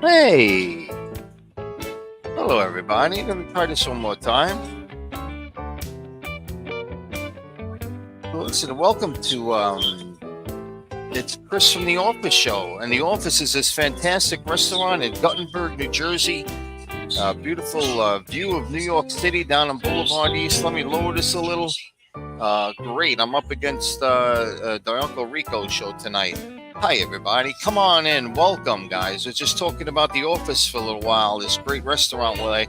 Hey, hello everybody. Let me try this one more time. Listen, welcome to it's Chris from the Office Show, and the Office is this fantastic restaurant in Guttenberg, New Jersey. Beautiful view of New York City down on Boulevard East. Let me lower this a little. Great. I'm up against the Uncle Rico show tonight. Hi, everybody. Come on in. Welcome, guys. We're just talking about The Office for a little while. This great restaurant where I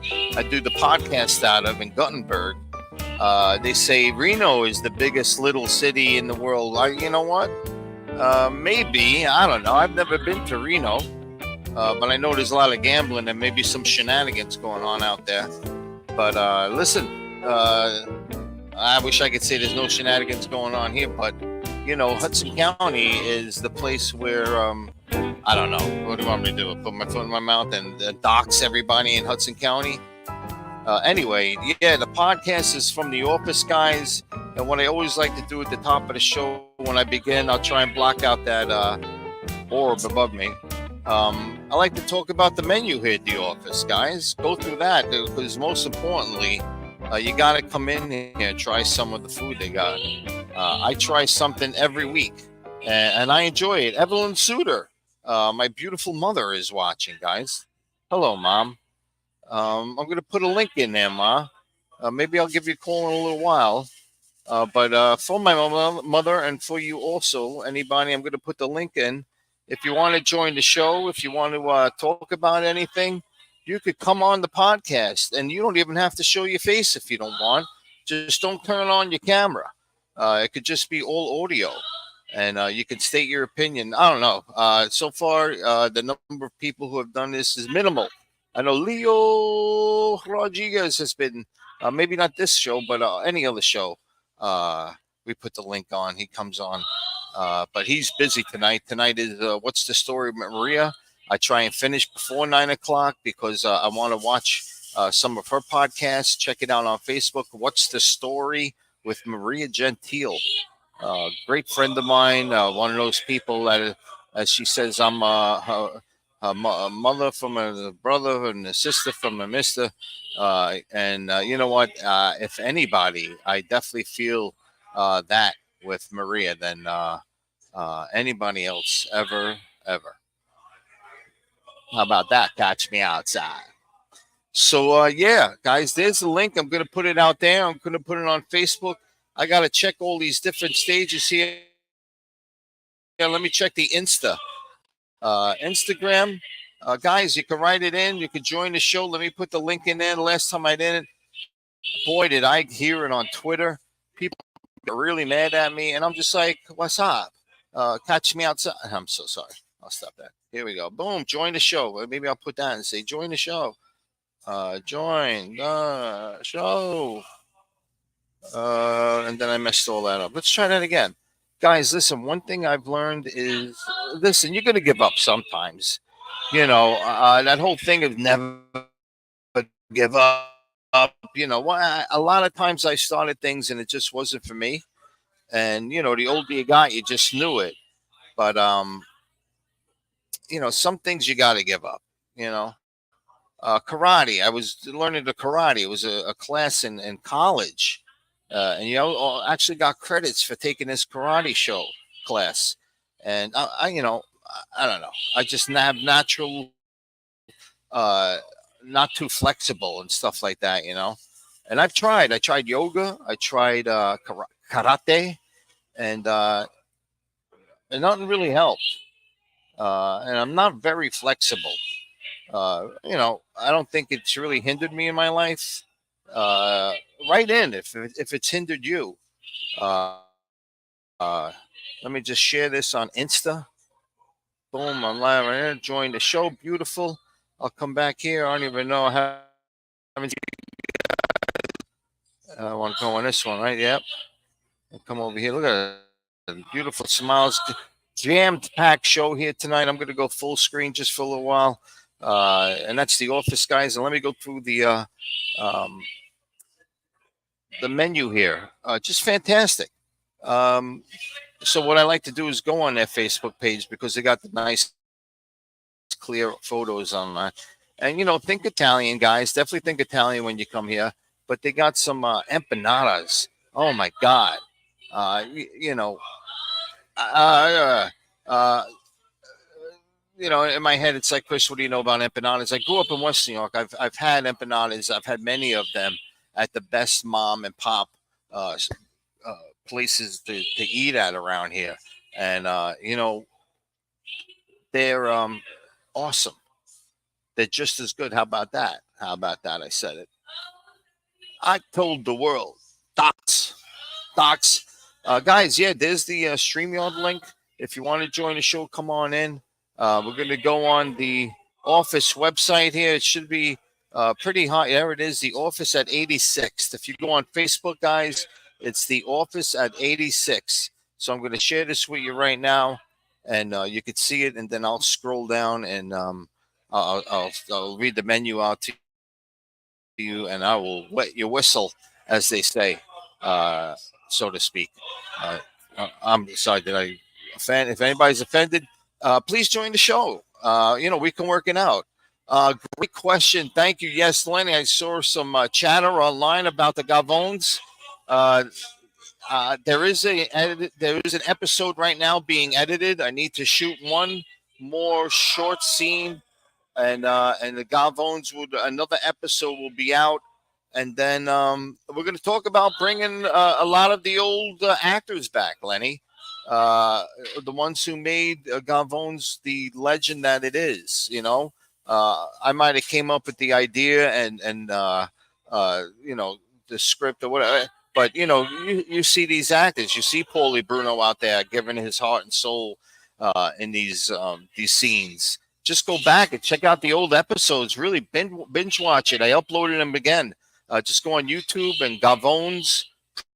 do the podcast out of in Guttenberg. They say Reno is the biggest little city in the world. You know what? Maybe. I don't know. I've never been to Reno. But I know there's a lot of gambling and maybe some shenanigans going on out there. But listen, I wish I could say there's no shenanigans going on here, but Hudson County is the place where I don't know. What do you want me to do? Put my foot in my mouth and dox everybody in Hudson County? Anyway, yeah, the podcast is from the Office guys, and what I always like to do at the top of the show when I begin, I'll try and block out that orb above me. I like to talk about the menu here at the Office, guys. Go through that because most importantly, you got to come in here and try some of the food they got. I try something every week, and I enjoy it. Evelyn Suter, my beautiful mother, is watching, guys. Hello, Mom. I'm going to put a link in there, Ma. Maybe I'll give you a call in a little while. But for my mother and for you also, anybody, I'm going to put the link in. If you want to join the show, if you want to talk about anything, you could come on the podcast, and you don't even have to show your face if you don't want. Just don't turn on your camera. It could just be all audio, and you can state your opinion. I don't know. So far, the number of people who have done this is minimal. I know Leo Rodriguez has been, maybe not this show, but any other show. We put the link on. He comes on. But he's busy tonight. Tonight is What's the Story with Maria? I try and finish before 9 o'clock because I want to watch some of her podcasts. Check it out on Facebook. What's the Story with Maria Gentile? Great friend of mine. One of those people that, as she says, I'm a mother from a brother and a sister from a mister. And you know what? If anybody, I definitely feel that with Maria than anybody else ever. How about that? Catch me outside. So yeah, guys, there's the link. I'm gonna put it out there. I'm gonna put it on Facebook. I gotta check all these different stages here. Yeah, let me check the Instagram. Guys, you can write it in. You can join the show. Let me put the link in there. The last time I did it, boy, did I hear it on Twitter. People are really mad at me, and I'm just like, what's up? Catch me outside. I'm so sorry. I'll stop that. Here we go. Boom. Join the show. Maybe I'll put that and say, join the show. Join the show. And then I messed all that up. Let's try that again. Guys, listen, one thing I've learned is, listen, you're going to give up sometimes. That whole thing of never give up. A lot of times I started things and it just wasn't for me. And, the older you got, you just knew it. But, some things you got to give up, karate. I was learning the karate. It was a class in college. And, actually got credits for taking this karate show class. And I don't know. I just have natural, not too flexible and stuff like that. And I've tried. I tried yoga. I tried karate, and nothing really helped. And I'm not very flexible. I don't think it's really hindered me in my life. Right in if it's hindered you. Uh, uh, Let me just share this on Insta. Boom, I'm live right here. Join the show. Beautiful. I'll come back here. I don't even know how. I want to go on this one, right? Yep. I'll come over here. Look at it. Beautiful smiles. Jammed packed show here tonight. I'm going to go full screen just for a little while. And that's the Office guys. And let me go through the menu here. Just fantastic. So what I like to do is go on their Facebook page because they got the nice gets clear photos online. And think Italian, guys. Definitely think Italian when you come here. But they got some empanadas. Oh my God! You know, uh, uh, in my head, it's like, Chris, what do you know about empanadas? I grew up in West New York. I've had empanadas. I've had many of them at the best mom and pop uh, uh, places to eat at around here, and they're awesome. They're just as good. How about that? How about that? I said it. I told the world. Docs. Docs. Guys, yeah, there's the StreamYard link. If you want to join the show, come on in. We're going to go on the office website here. It should be pretty hot. There it is, the office at 86th. If you go on Facebook, guys, it's the office at 86. So I'm going to share this with you right now, and you can see it, and then I'll scroll down and I'll read the menu out to you, and I will wet your whistle, as they say, so to speak. Uh, I'm sorry that I offend. If anybody's offended, please join the show. We can work it out. Great question. Thank you. Yes, Lenny, I saw some chatter online about the Gavones. There is an episode right now being edited. I need to shoot one more short scene, and the Galvones another episode will be out, and then we're going to talk about bringing a lot of the old actors back, Lenny, the ones who made Galvones the legend that it is. I might have came up with the idea and the script or whatever. But you see these actors, you see Paulie Bruno out there giving his heart and soul in these scenes. Just go back and check out the old episodes. Really binge watch it. I uploaded them again. Just go on YouTube and Gavones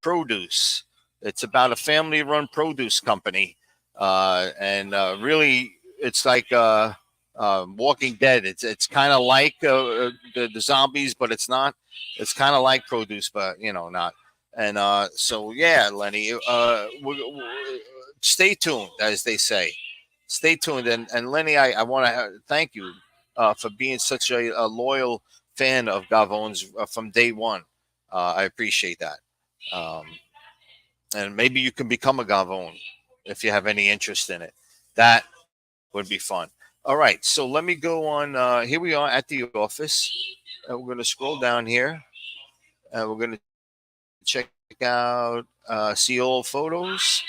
Produce. It's about a family-run produce company, and really, it's like Walking Dead. It's kind of like the zombies, but it's not. It's kind of like produce, but not. And so, yeah, Lenny, stay tuned, as they say. Stay tuned. And Lenny, I want to thank you for being such a loyal fan of Gavones from day one. I appreciate that. And maybe you can become a Gavone if you have any interest in it. That would be fun. All right, so let me go on. Here we are at the office. We're going to scroll down here. We're going to check out, see old photos.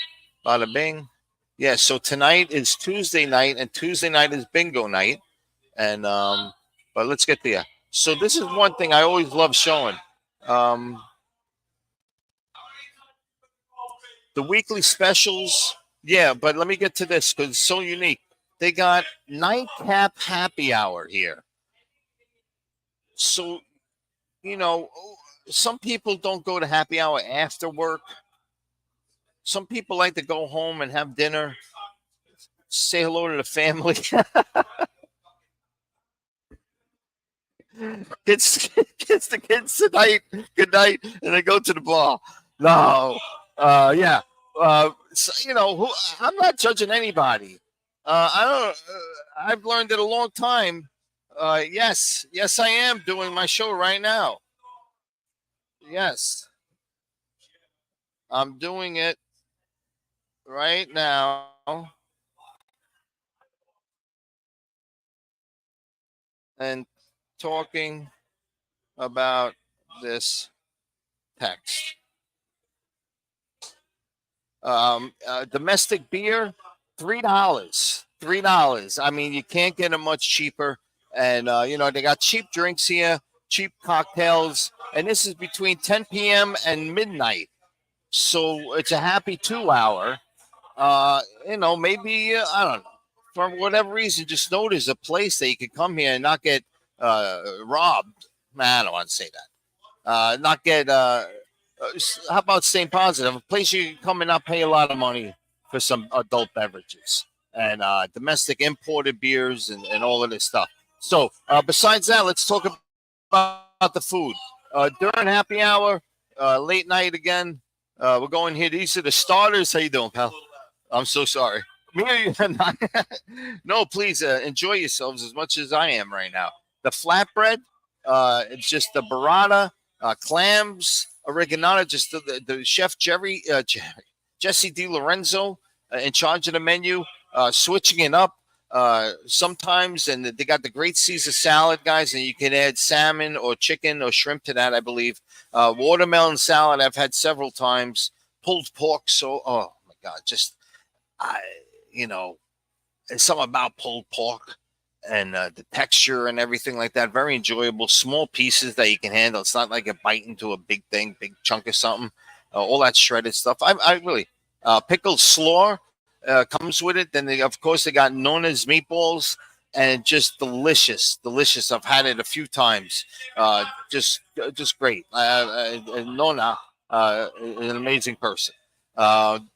Bada bing. Yeah, so tonight is Tuesday night, and Tuesday night is bingo night. And but let's get there. So this is one thing I always love showing. The weekly specials, yeah, but let me get to this because it's so unique. They got nightcap happy hour here. So, some people don't go to happy hour after work. Some people like to go home and have dinner, say hello to the family. Kids the kids tonight, good night, and they go to the bar. No, yeah. I'm not judging anybody. I don't. I've learned it a long time. Yes, I am doing my show right now. Yes, I'm doing it right now, and talking about this text. Domestic beer, $3. $3. I mean, you can't get it much cheaper. And they got cheap drinks here, cheap cocktails, and this is between 10 p.m. and midnight. So it's a happy 2 hour. Maybe I don't know. For whatever reason, just know there's a place that you can come here and not get robbed. Nah, I don't want to say that. Not get. How about staying positive? A place you can come and not pay a lot of money for some adult beverages and domestic imported beers and all of this stuff. So besides that, let's talk about the food. During happy hour, late night again, we're going here. These are the starters. How you doing, pal? I'm so sorry. Me, no, please enjoy yourselves as much as I am right now. The flatbread, it's just the burrata, clams, oregano. Just the chef Jesse Di Lorenzo in charge of the menu, switching it up sometimes. And they got the great Caesar salad, guys, and you can add salmon or chicken or shrimp to that, I believe. Watermelon salad, I've had several times. Pulled pork, so oh my god, just I, you know, there's something about pulled pork and the texture and everything like that. Very enjoyable. Small pieces that you can handle. It's not like a bite into a big thing, big chunk of something. All that shredded stuff. I really pickled slaw comes with it. Then they, of course, they got Nona's meatballs and just delicious, delicious. I've had it a few times. Just great. Nona is an amazing person.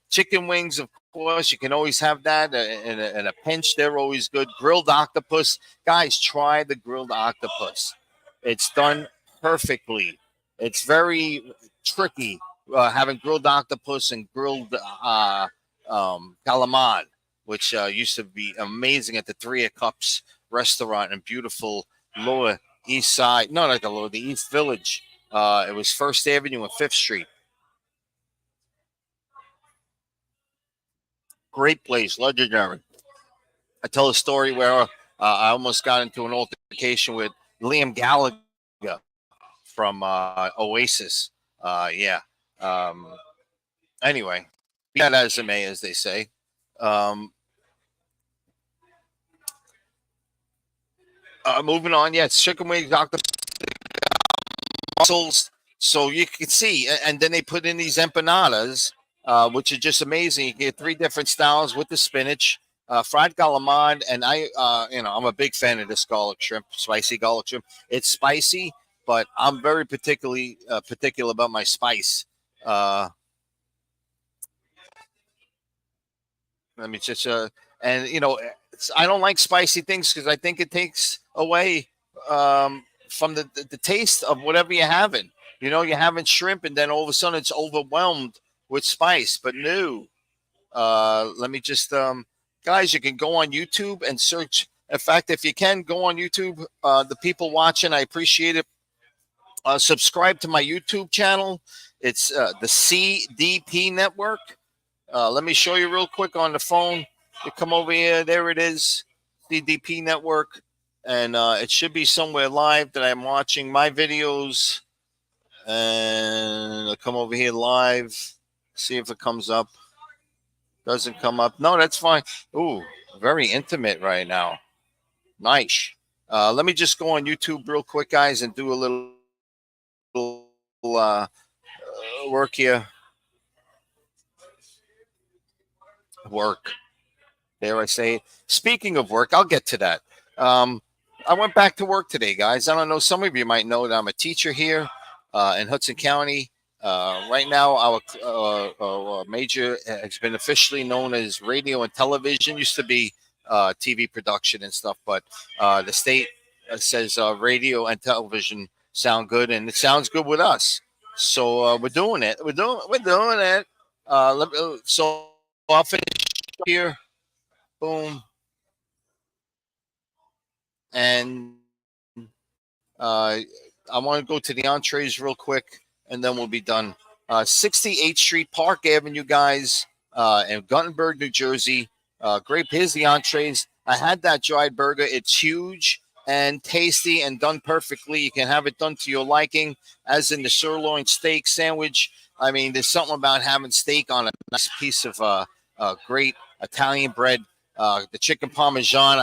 Chicken wings, of course, you can always have that in a pinch. They're always good. Grilled octopus, guys, try the grilled octopus. It's done perfectly. It's very tricky having grilled octopus and grilled calamari, which used to be amazing at the Three of Cups restaurant in beautiful Lower East Side. No, not the Lower, the East Village. It was First Avenue and Fifth Street. Great place, legendary. I tell a story where I almost got into an altercation with Liam Gallagher from Oasis. Yeah. Um, anyway, that as it may, as they say. Um, Moving on, yeah, it's chicken wings, Dr. Mussels. So you can see, and then they put in these empanadas, which are just amazing. You get three different styles with the spinach, fried calamari, and I'm a big fan of this garlic shrimp, spicy garlic shrimp. It's spicy, but I'm very particularly particular about my spice. Uh, Let me just and I don't like spicy things because I think it takes away from the taste of whatever you're having. You're having shrimp, and then all of a sudden it's overwhelmed with spice. But no, let me just guys, you can go on YouTube and search. In fact, if you can go on YouTube, the people watching, I appreciate it. Subscribe to my YouTube channel. It's the CDP Network. Let me show you real quick on the phone. You come over here. There it is, CDP Network. And it should be somewhere live that I'm watching my videos. And I'll come over here live. See if it comes up. Doesn't come up. No, that's fine. Ooh, very intimate right now. Nice. Let me just go on YouTube real quick, guys, and do a little work here. Work. There I say it. Speaking of work, I'll get to that. I went back to work today, guys. I don't know. Some of you might know that I'm a teacher here in Hudson County. Right now, our major has been officially known as radio and television. Used to be TV production and stuff, but the state says radio and television sound good, and it sounds good with us. So we're doing it. We're doing it. So I'll finish here. Boom. And uh, I want to go to the entrees real quick, and then we'll be done. 68th Street, Park Avenue, guys, in Guttenberg, New Jersey. Great. Here's the entrees. I had that dried burger. It's huge and tasty and done perfectly. You can have it done to your liking, as in the sirloin steak sandwich. I mean, there's something about having steak on a nice piece of great Italian bread. The chicken parmesan,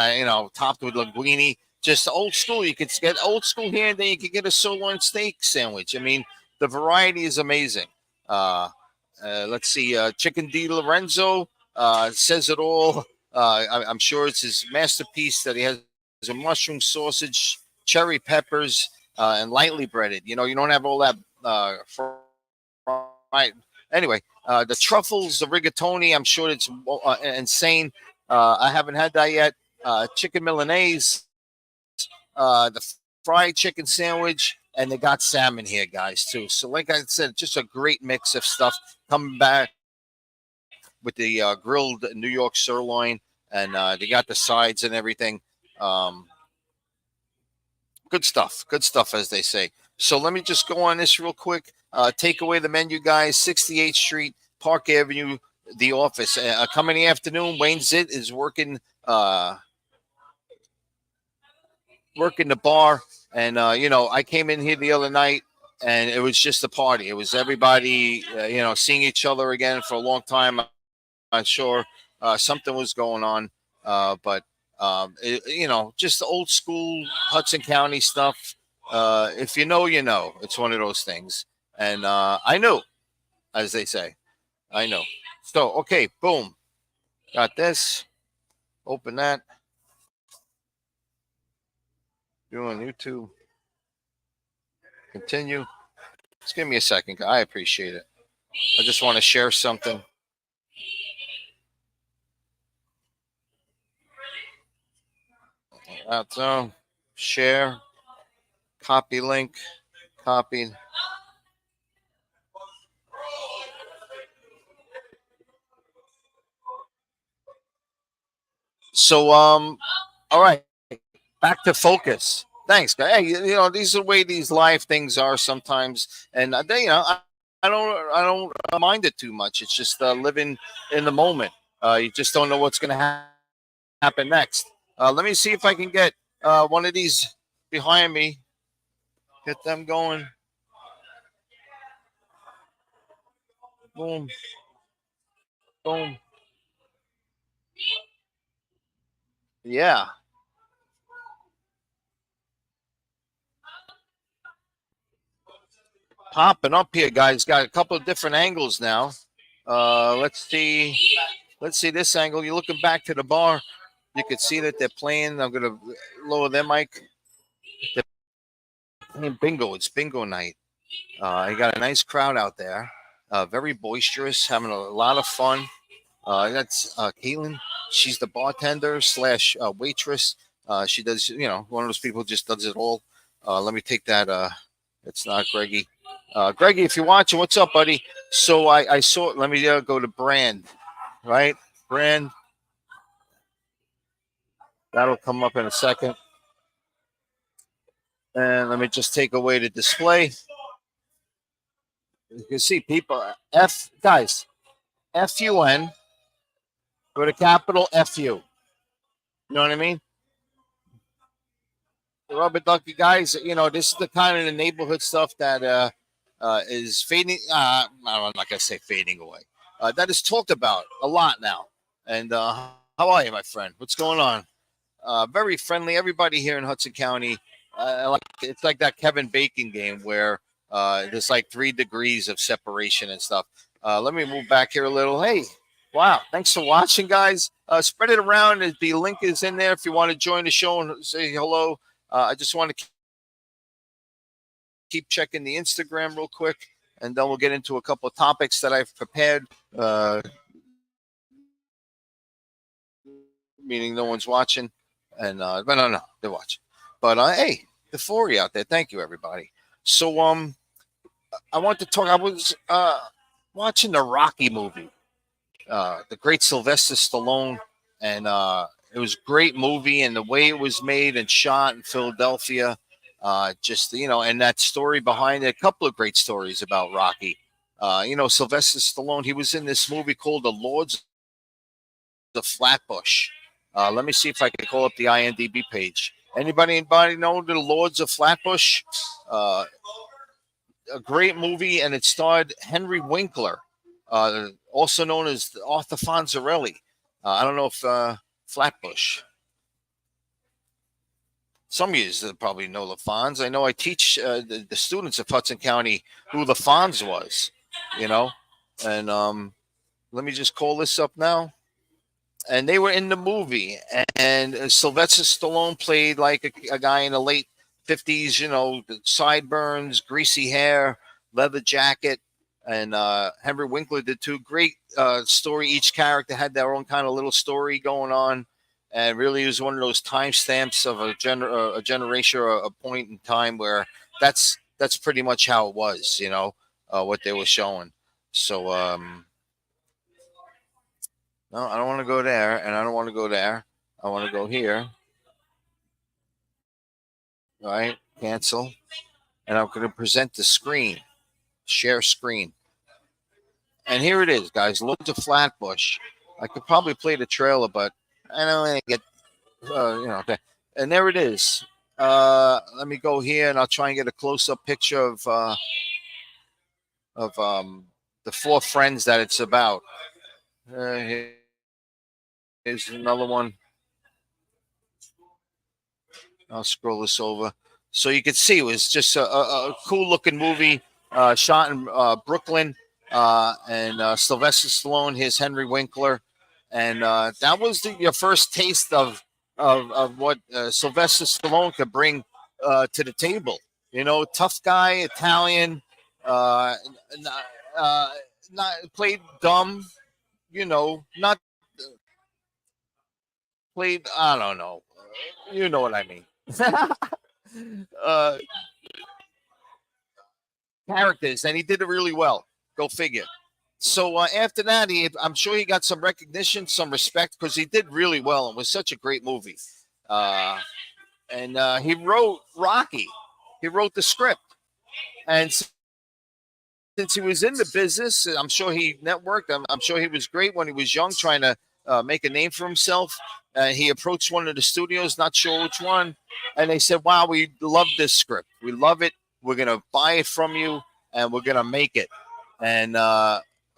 topped with linguine. Just old school. You could get old school here, and then you could get a sirloin steak sandwich. I mean, the variety is amazing. Let's see. Chicken Di Lorenzo says it all. I'm sure it's his masterpiece that he has a mushroom sausage, cherry peppers, and lightly breaded. You don't have all that fried. Anyway, the truffles, the rigatoni, I'm sure it's insane. I haven't had that yet. Chicken Milanese, the fried chicken sandwich, and they got salmon here, guys, too. So, like I said, just a great mix of stuff coming back with the grilled New York sirloin, and they got the sides and everything. Um, good stuff, as they say. So let me just go on this real quick. Take away the menu, guys. 68th Street, Park Avenue, the office. Coming in the afternoon, Wayne Zitt is working the bar, and I came in here the other night, and it was just a party. It was everybody, seeing each other again for a long time. I'm sure something was going on, but just old school Hudson County stuff. If you know, you know. It's one of those things, and I knew, as they say, I know. So okay, boom, got this. Open that. Doing YouTube. Continue. Just give me a second. I appreciate it. I just want to share something. So share, copy link, copied. So all right, back to focus. Thanks, guy. Hey, these are the way these live things are sometimes, and I don't mind it too much. It's just living in the moment. You just don't know what's going to happen next. Let me see if I can get one of these behind me. Get them going. Boom, boom. Yeah, popping up here, guys. Got a couple of different angles now. Let's see. Let's see this angle. You're looking back to the bar. You can see that they're playing. I'm gonna lower their mic. They're playing bingo. It's bingo night. You got a nice crowd out there. Very boisterous, having a lot of fun. That's Caitlin. She's the bartender slash waitress. She does, one of those people who just does it all. Let me take that. It's not Greggy. Greggy, if you're watching, what's up, buddy? So I saw. Let me go to Brand, right? Brand. That'll come up in a second. And let me just take away the display. You can see people. Guys, FUN. Go to capital FU. You know what I mean? The rubber ducky guys. This is the kind of the neighborhood stuff that is fading. I'm not gonna say fading away. That is talked about a lot now. And how are you, my friend? What's going on? Very friendly. Everybody here in Hudson County. It's like that Kevin Bacon game where there's like 3 degrees of separation and stuff. Let me move back here a little. Hey, wow! Thanks for watching, guys. Spread it around. The link is in there if you want to join the show and say hello. I just want to keep checking the Instagram real quick, and then we'll get into a couple of topics that I've prepared. Meaning no one's watching, and but no, they're watching. But hey, the 40 out there. Thank you, everybody. So I want to talk. I was watching the Rocky movie, the great Sylvester Stallone, and it was a great movie, and the way it was made and shot in Philadelphia, just and that story behind it. A couple of great stories about Rocky. Sylvester Stallone. He was in this movie called The Lords of Flatbush. Let me see if I can call up the IMDb page. Anybody know the Lords of Flatbush? A great movie, and it starred Henry Winkler, also known as Arthur Fonzarelli. I don't know if Flatbush. Some of you probably know the Fonz. I know I teach the students of Hudson County who the Fonz was, And let me just call this up now. And they were in the movie, and Sylvester Stallone played like a guy in the late 50s, sideburns, greasy hair, leather jacket, and Henry Winkler did too. Great story. Each character had their own kind of little story going on, and really was one of those timestamps of a generation or a point in time where that's pretty much how it was, what they were showing. So No, I don't want to go there, and I don't want to go there. I want to go here. All right, cancel, and I'm going to present the screen, share screen, and here it is, guys. Loads of Flatbush. I could probably play the trailer, but I don't want to get, okay. And there it is. Let me go here, and I'll try and get a close-up picture of the four friends that it's about. Here's another one. I'll scroll this over. So you can see it was just a cool looking movie shot in Brooklyn. And Sylvester Stallone, his Henry Winkler. And that was your first taste of what Sylvester Stallone could bring to the table. You know, tough guy, Italian, uh, not, uh, not played dumb, not played, I don't know. You know what I mean. uh, Characters, and he did it really well. Go figure. So after that, I'm sure he got some recognition, some respect because he did really well. It was such a great movie. Uh, and he wrote Rocky. He wrote the script, and since he was in the business, I'm sure he networked. I'm sure he was great when he was young, trying to make a name for himself. He approached one of the studios, not sure which one, and they said, "Wow, we love this script. We love it. We're gonna buy it from you, and we're gonna make it." And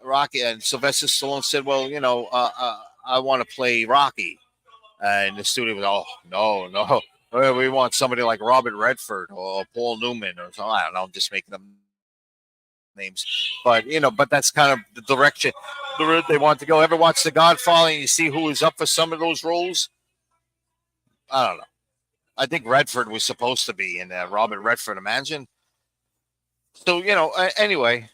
Rocky and Sylvester Stallone said, "Well, I want to play Rocky." And the studio was, "Oh, no, no, we want somebody like Robert Redford or Paul Newman or something." I don't know. I'm just making them names, but that's kind of the direction the route they want to go. Ever watch The Godfather and you see who was up for some of those roles? I don't know. I think Redford was supposed to be in Robert Redford. Imagine. So anyway,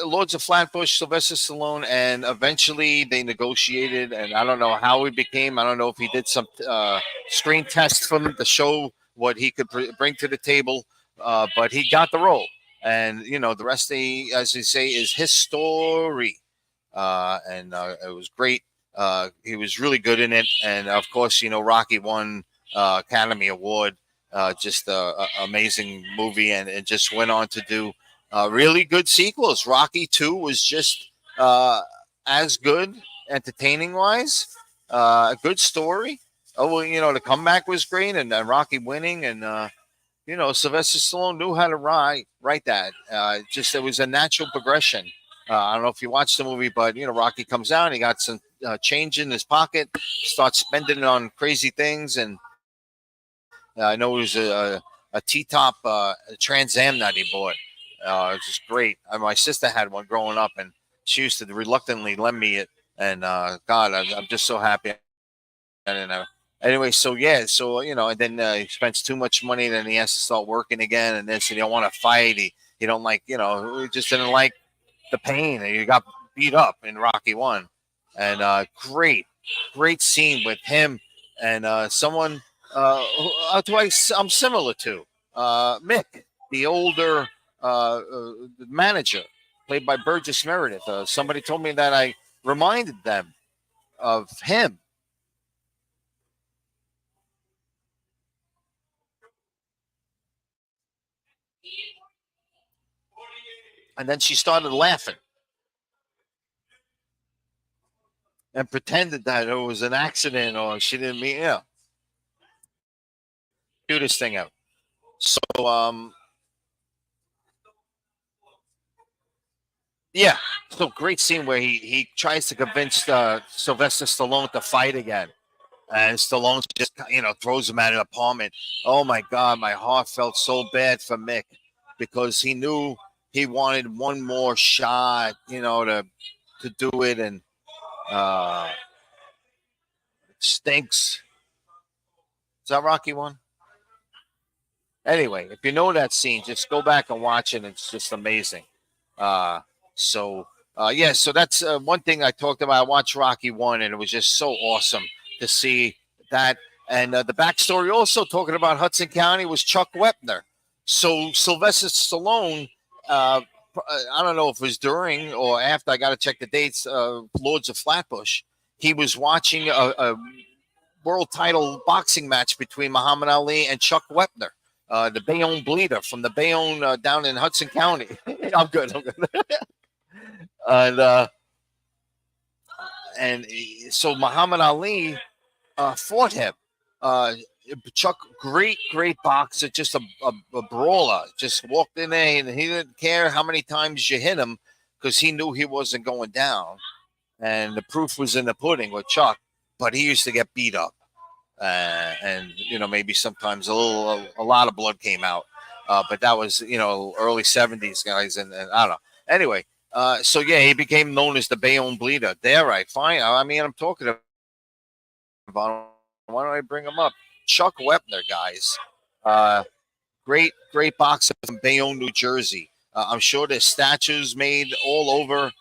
Lords of Flatbush, Sylvester Stallone, and eventually they negotiated, and I don't know how he became. I don't know if he did some screen test for them to show what he could bring to the table, but he got the role, and the rest, as they say, is history. And it was great. He was really good in it, and of course, Rocky won Academy Award. Just a amazing movie, and it just went on to do really good sequels. Rocky 2 was just as good, entertaining wise. A good story. Oh well, the comeback was great, and Rocky winning, and Sylvester Stallone knew how to write that. Just it was a natural progression. I don't know if you watched the movie, but Rocky comes out, he got some change in his pocket, starts spending it on crazy things, and I know it was a T-top Trans Am that he bought. It's just great. My sister had one growing up, and she used to reluctantly lend me it. And God, I'm just so happy. And anyway, so yeah, so and then he spends too much money, then he has to start working again, and then so he don't want to fight. He don't like, he just didn't like the pain, and he got beat up in Rocky 1. And great scene with him and someone I'm similar to Mick, the older manager, played by Burgess Meredith. Somebody told me that I reminded them of him. And then she started laughing and pretended that it was an accident or she didn't mean, cutest thing out. So, yeah. So great scene where he tries to convince Sylvester Stallone to fight again, and Stallone just throws him at an apartment. Oh my God, my heart felt so bad for Mick because he knew he wanted one more shot, to do it, and uh, stinks. Is that Rocky 1? Anyway, if you know that scene, just go back and watch it. It's just amazing. Uh, so yeah, so that's one thing I talked about. I watched Rocky 1, and it was just so awesome to see that. And the backstory also talking about Hudson County was Chuck Wepner. So Sylvester Stallone, I don't know if it was during or after, I got to check the dates, Lords of Flatbush. he was watching a world title boxing match between Muhammad Ali and Chuck Wepner, the Bayonne Bleeder from the Bayonne down in Hudson County. I'm good. I'm good. and and so Muhammad Ali fought him. Uh, Chuck, great boxer, just a brawler. Just walked in there and he didn't care how many times you hit him because he knew he wasn't going down. And the proof was in the pudding with Chuck, but he used to get beat up. And maybe sometimes a lot of blood came out, but that was early 70s guys, and I don't know. Anyway, so yeah, he became known as the Bayonne Bleeder. There, right? Fine. I mean, I'm talking about. Why don't I bring him up? Chuck Wepner, guys. Great boxer from Bayonne, New Jersey. I'm sure there's statues made all over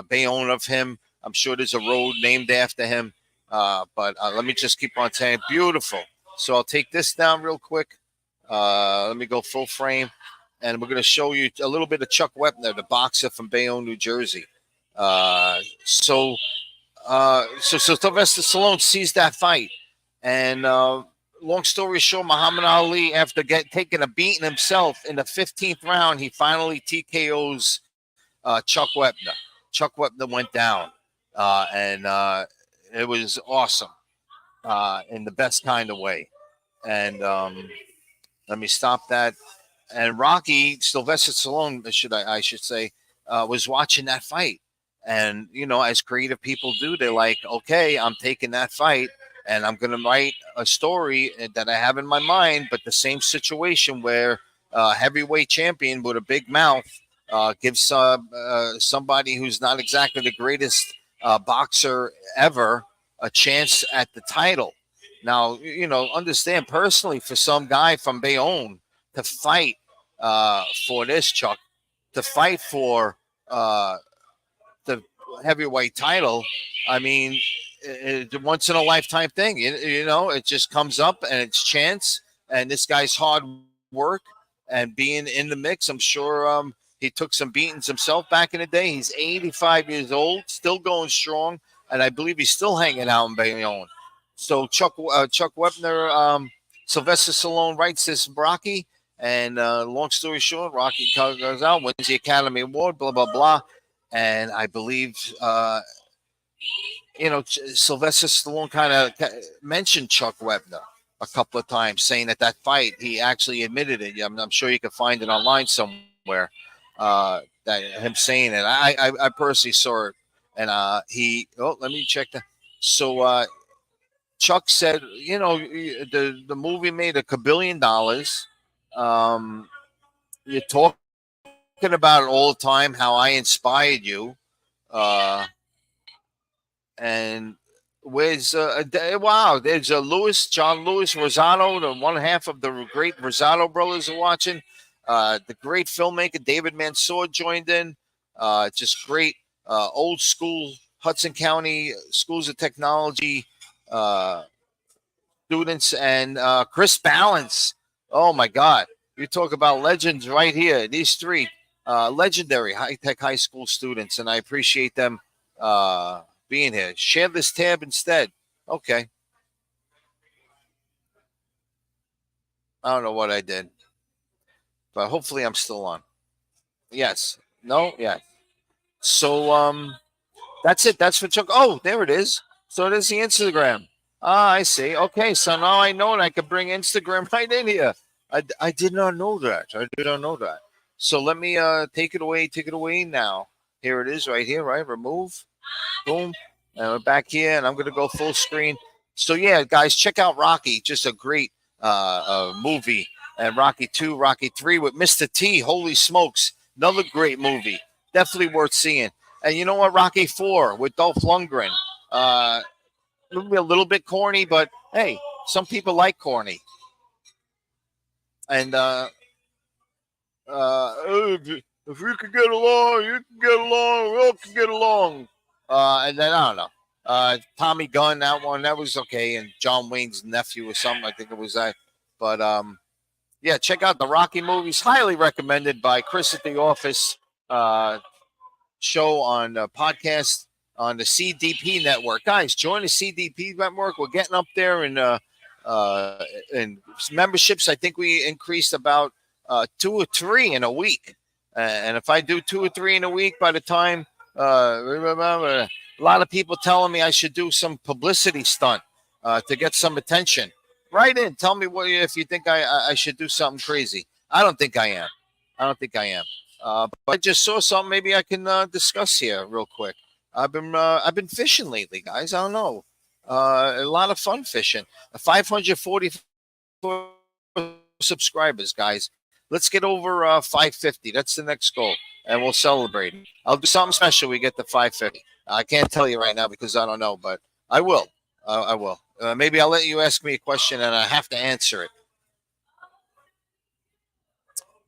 Bayonne of him. I'm sure there's a road named after him. But let me just keep on saying, beautiful. So I'll take this down real quick. Let me go full frame, and we're going to show you a little bit of Chuck Wepner, the boxer from Bayonne, New Jersey. So Sylvester Stallone sees that fight, and long story short, Muhammad Ali, after taking a beating himself in the 15th round, he finally TKOs Chuck Wepner. Chuck Wepner went down, and it was awesome in the best kind of way. And let me stop that. And Rocky, Sylvester Stallone, I should say, was watching that fight. And, as creative people do, they're like, okay, I'm taking that fight and I'm going to write a story that I have in my mind, but the same situation where heavyweight champion with a big mouth gives somebody who's not exactly the greatest boxer ever a chance at the title. Now, understand personally, for some guy from Bayonne to fight for this, Chuck, to fight for the heavyweight title, I mean, it's a once in a lifetime thing. It just comes up and it's chance. And this guy's hard work and being in the mix, I'm sure he took some beatings himself back in the day. He's 85 years old, still going strong, and I believe he's still hanging out in Bayonne. So Chuck Wepner, Sylvester Stallone writes this Rocky, and long story short, Rocky goes out, wins the Academy Award, blah blah blah, and I believe Sylvester Stallone kind of mentioned Chuck Wepner a couple of times, saying that fight he actually admitted it. I'm sure you can find it online somewhere. That him saying it. I personally saw it, and let me check that. So Chuck said, the movie made $1 billion. You're talking about it all the time, how I inspired you. And where's wow, there's John Lewis Rosado, the one half of the great Rosado brothers are watching. The great filmmaker David Mansour joined in. Just great old school Hudson County Schools of Technology students, and Chris Balance. Oh my God, you talk about legends right here. These three legendary high-tech high school students, and I appreciate them being here. Share this tab instead. Okay. I don't know what I did, but hopefully I'm still on. Yes. No? Yeah. So that's it. That's for Chuck. Oh, there it is. So there's the Instagram. Ah, I see. Okay, so now I know and I can bring Instagram right in here. I did not know that. I did not know that. So let me take it away. Take it away now. Here it is right here, right? Remove. Boom. And we're back here, and I'm going to go full screen. So, yeah, guys, check out Rocky. Just a great movie. And Rocky 2, Rocky 3 with Mr. T. Holy smokes. Another great movie. Definitely worth seeing. And you know what? Rocky 4 with Dolph Lundgren. Maybe a little bit corny, but, hey, some people like corny. And if you can get along, you can get along. We all can get along. And then, I don't know. Tommy Gunn, that one, that was okay. And John Wayne's nephew or something, I think it was that. But, yeah, check out the Rocky movies. Highly recommended by Chris at the Office show on podcast on the CDP network. Guys, join the CDP network. We're getting up there uh, in memberships. I think we increased about two or three in a week. And if I do two or three in a week, by the time a lot of people telling me I should do some publicity stunt to get some attention. Write in. Tell me what if you think I should do something crazy. I don't think I am. I don't think I am. But I just saw something. Maybe I can discuss here real quick. I've been fishing lately, guys. I don't know. A lot of fun fishing. 544 subscribers, guys. Let's get over 550. That's the next goal, and we'll celebrate. I'll do something special. We get to 550. I can't tell you right now because I don't know, but I will. I will. Maybe I'll let you ask me a question and I have to answer it.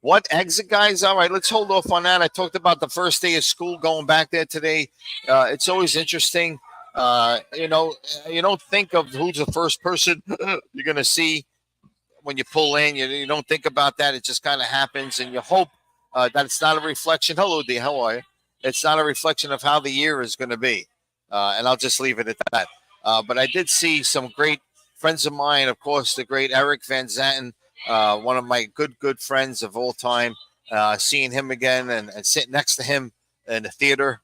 What exit, guys? All right, let's hold off on that. I talked about the first day of school going back there today. It's always interesting. You don't think of who's the first person you're going to see when you pull in. You don't think about that. It just kind of happens, and you hope that it's not a reflection. Hello, D. How are you? It's not a reflection of how the year is going to be. And I'll just leave it at that. But I did see some great friends of mine, of course, the great Eric Van Zanten, one of my good friends of all time. Seeing him again and sitting next to him in the theater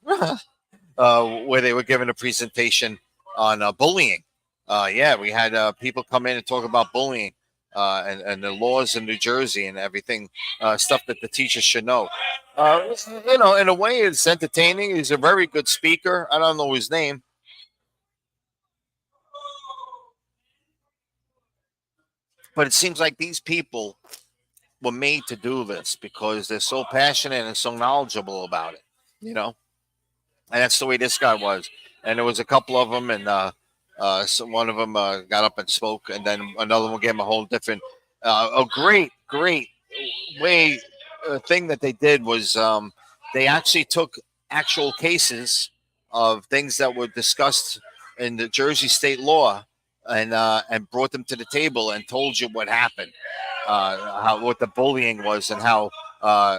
where they were giving a presentation on bullying. Yeah, we had people come in and talk about bullying and the laws in New Jersey and everything, stuff that the teachers should know. In a way, it's entertaining. He's a very good speaker. I don't know his name, but it seems like these people were made to do this because they're so passionate and so knowledgeable about it. You know, and that's the way this guy was. And there was a couple of them, and so one of them got up and spoke, and then another one gave him a whole different, a great way thing that they did was they actually took actual cases of things that were discussed in the Jersey state law and brought them to the table and told you what happened, how what the bullying was, and how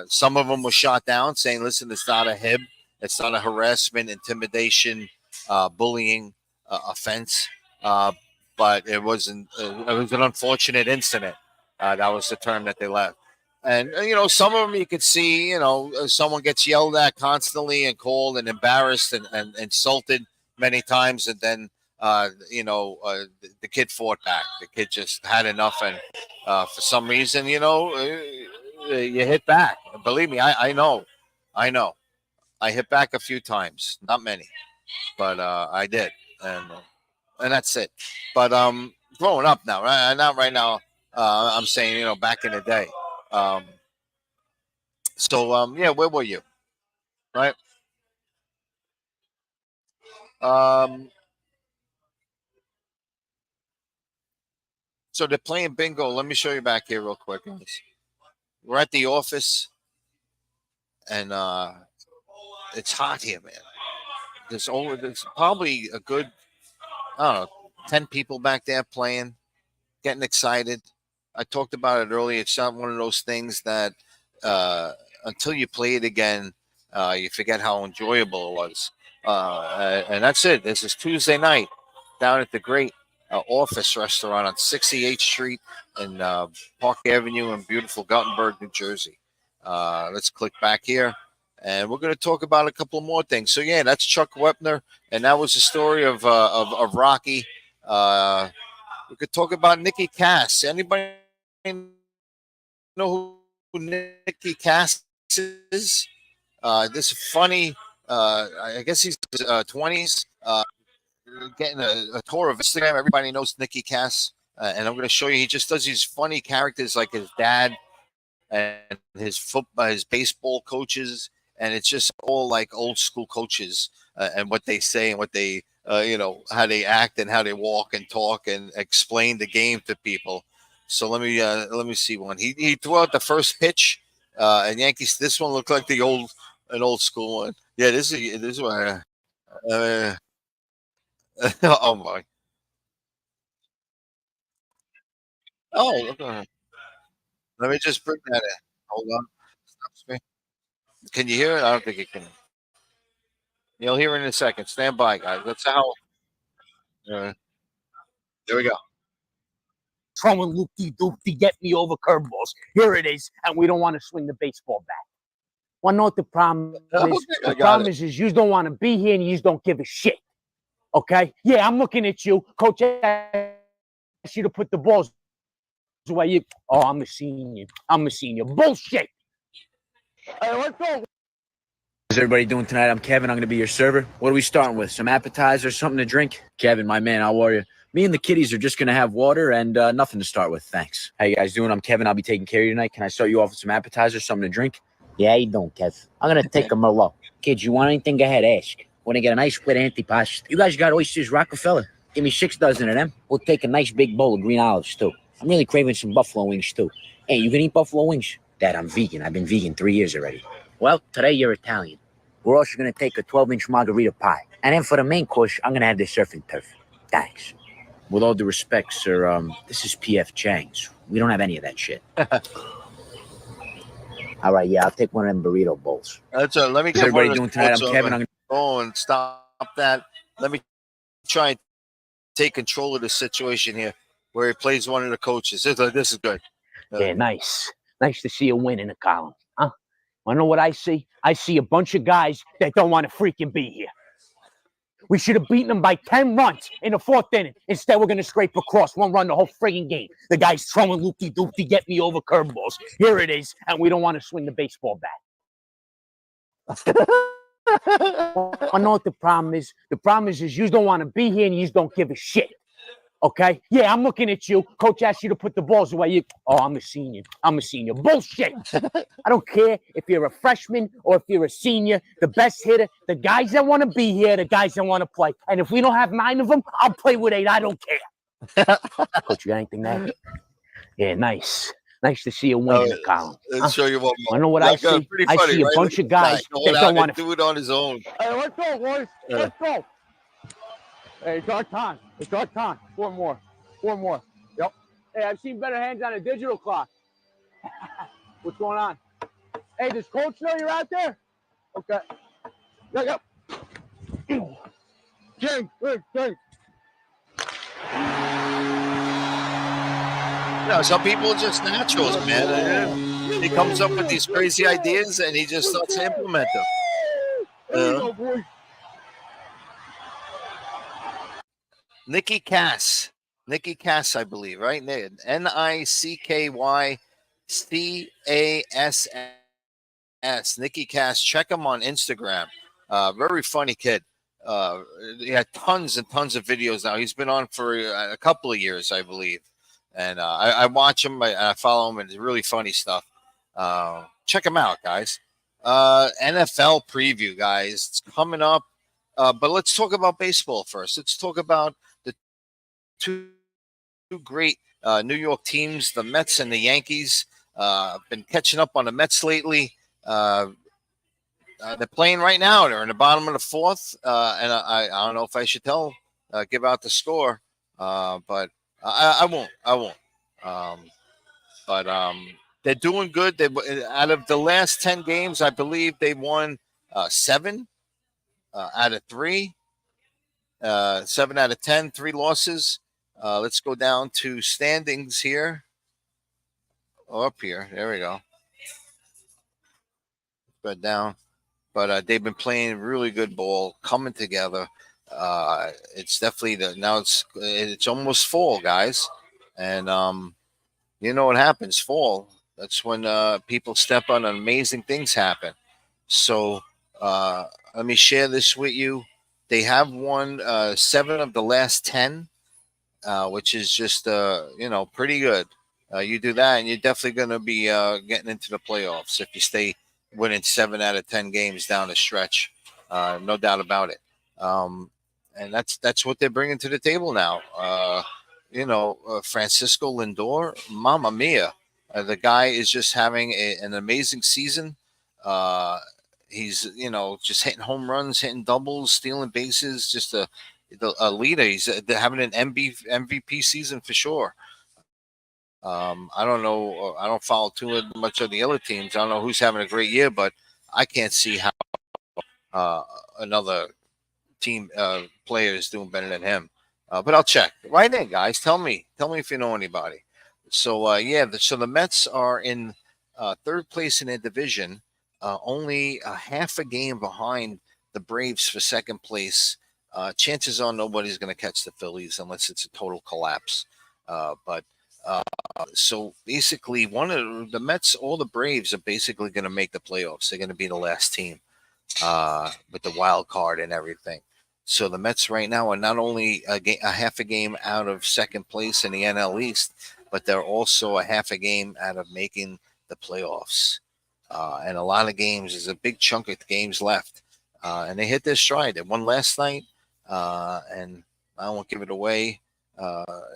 some of them were shot down, saying, "Listen, it's not a hib, it's not a harassment, intimidation, bullying offense, but it wasn't. It was an unfortunate incident. That was the term that they left." And some of them you could see, someone gets yelled at constantly and called and embarrassed and insulted many times, and then the kid fought back. The kid just had enough, and for some reason, you hit back. Believe me, I know. I hit back a few times, not many, but I did, and that's it. But growing up now, right? Not right now. I'm saying, back in the day. Um, yeah, where were you? Right. Um, so they're playing bingo. Let me show you back here real quick, guys. We're at the office, and it's hot here, man. There's probably a good, I don't know, 10 people back there playing, getting excited. I talked about it earlier. It's not one of those things that uh, until you play it again, you forget how enjoyable it was. And that's it. This is Tuesday night down at the great Office Restaurant on 68th Street in Park Avenue in beautiful Gothenburg, New Jersey. Let's click back here. And we're going to talk about a couple more things. So yeah, that's Chuck Wepner, and that was the story of Rocky. Uh, we could talk about Nikki Cass. Anybody know who Nikki Cass is? This funny, I guess he's 20s, getting a tour of Instagram. Everybody knows Nikki Cass. And I'm going to show you. He just does these funny characters like his dad and his baseball coaches, and it's just all like old school coaches and what they say and what they how they act and how they walk and talk and explain the game to people. So let me see one. He threw out the first pitch, and Yankees. This one looked like an old school one. Yeah, this is one. Uh, oh my. Oh, let me just bring that in. Hold on. Stop screen. Can you hear it? I don't think you can. You'll hear it in a second. Stand by, guys. That's how. There we go. Throwing loop-de-doop to get me over curveballs. Here it is, and we don't want to swing the baseball bat. Want to know what the problem is? Okay, the problem is you don't want to be here and you just don't give a shit. Okay? Yeah, I'm looking at you. Coach asked you to put the balls away. I'm a senior. I'm a senior. Bullshit. Hey, let's go. How's everybody doing tonight? I'm Kevin. I'm going to be your server. What are we starting with? Some appetizers, something to drink? Kevin, my man, how are you? Me and the kiddies are just going to have water and nothing to start with. Thanks. How you guys doing? I'm Kevin. I'll be taking care of you tonight. Can I start you off with some appetizers, something to drink? Yeah, how you doing, Kev? I'm going to take a Merlot. Kids, you want anything? Go ahead, ask. Want to get a nice split antipasto? You guys got oysters, Rockefeller? Give me 6 dozen of them. We'll take a nice big bowl of green olives, too. I'm really craving some buffalo wings, too. Hey, you can eat buffalo wings? Dad, I'm vegan. I've been vegan 3 years already. Well, today you're Italian. We're also going to take a 12-inch margarita pie. And then for the main course, I'm going to have the surf and turf. Thanks. With all due respect, sir, this is P.F. Chang's. We don't have any of that shit. All right, yeah, I'll take one of them burrito bowls. Let me How's get everybody doing tonight? I'm Kevin. And stop that. Let me try and take control of the situation here, where he plays one of the coaches. This is good. Yeah, nice. Nice to see a win in the column. Huh? I know what I see. I see a bunch of guys that don't want to freaking be here. We should have beaten them by 10 runs in the 4th inning. Instead, we're going to scrape across 1 run the whole frigging game. The guy's throwing loop-de-doop to get me over curveballs. Here it is, and we don't want to swing the baseball bat. I know what the problem is. The problem is you don't want to be here and you just don't give a shit. Okay? Yeah, I'm looking at you. Coach asked you to put the balls away. I'm a senior. I'm a senior. Bullshit. I don't care if you're a freshman or if you're a senior. The best hitter, the guys that want to be here, the guys that want to play. And if we don't have 9 of them, I'll play with 8. I don't care. Coach, you got anything there? Yeah, nice. Nice to see a win in the column. Let's show you one more. I know what I see. I see a bunch of guys that don't want to do it on his own. Hey, let's go, boys. Let's go. Hey, it's our time. It's our time. 4 more. 4 more. Yep. Hey, I've seen better hands on a digital clock. What's going on? Hey, does Coach know you're out there? Okay. Yep. King. Some people are just naturals, man. He comes up with these crazy ideas and he just starts to implement them. There you go, boy. Nicky Cass, I believe, right? NICKYCASS. Nicky Cass. Check him on Instagram. Very funny kid. He had tons and tons of videos now. He's been on for a couple of years, I believe. And I watch him. I follow him, and it's really funny stuff. Check him out, guys. NFL preview, guys. It's coming up. But let's talk about baseball first. Let's talk about the two great New York teams, the Mets and the Yankees. I've been catching up on the Mets lately. They're playing right now. They're in the bottom of the 4th. And I don't know if I should give out the score, but I won't. They're doing good. Out of the last 10 games, I believe they won 7 out of 3. 7 out of 10, 3 losses. Let's go down to standings here. Up here. There we go. Go down. But they've been playing really good ball, coming together. It's definitely now it's almost fall, guys. And you know what happens, fall. That's when people step on and amazing things happen. So let me share this with you. They have won 7 of the last 10, which is just pretty good. You do that, and you're definitely going to be getting into the playoffs if you stay winning 7 out of 10 games down the stretch. No doubt about it. And that's what they're bringing to the table now. Francisco Lindor, Mamma Mia. The guy is just having an amazing season. He's, just hitting home runs, hitting doubles, stealing bases, just a leader. He's having an MVP season for sure. I don't know. I don't follow too much of the other teams. I don't know who's having a great year, but I can't see how another team player is doing better than him. But I'll check. Right in, guys. Tell me if you know anybody. So so the Mets are in third place in their division, only a half a game behind the Braves for second place. Chances are nobody's going to catch the Phillies unless it's a total collapse. But so basically, one of the Mets, all the Braves are basically going to make the playoffs. They're going to be the last team with the wild card and everything. So the Mets right now are not only a half a game out of second place in the NL East, but they're also a half a game out of making the playoffs. And a lot of games, there's a big chunk of games left. And they hit their stride. They won last night, and I won't give it away.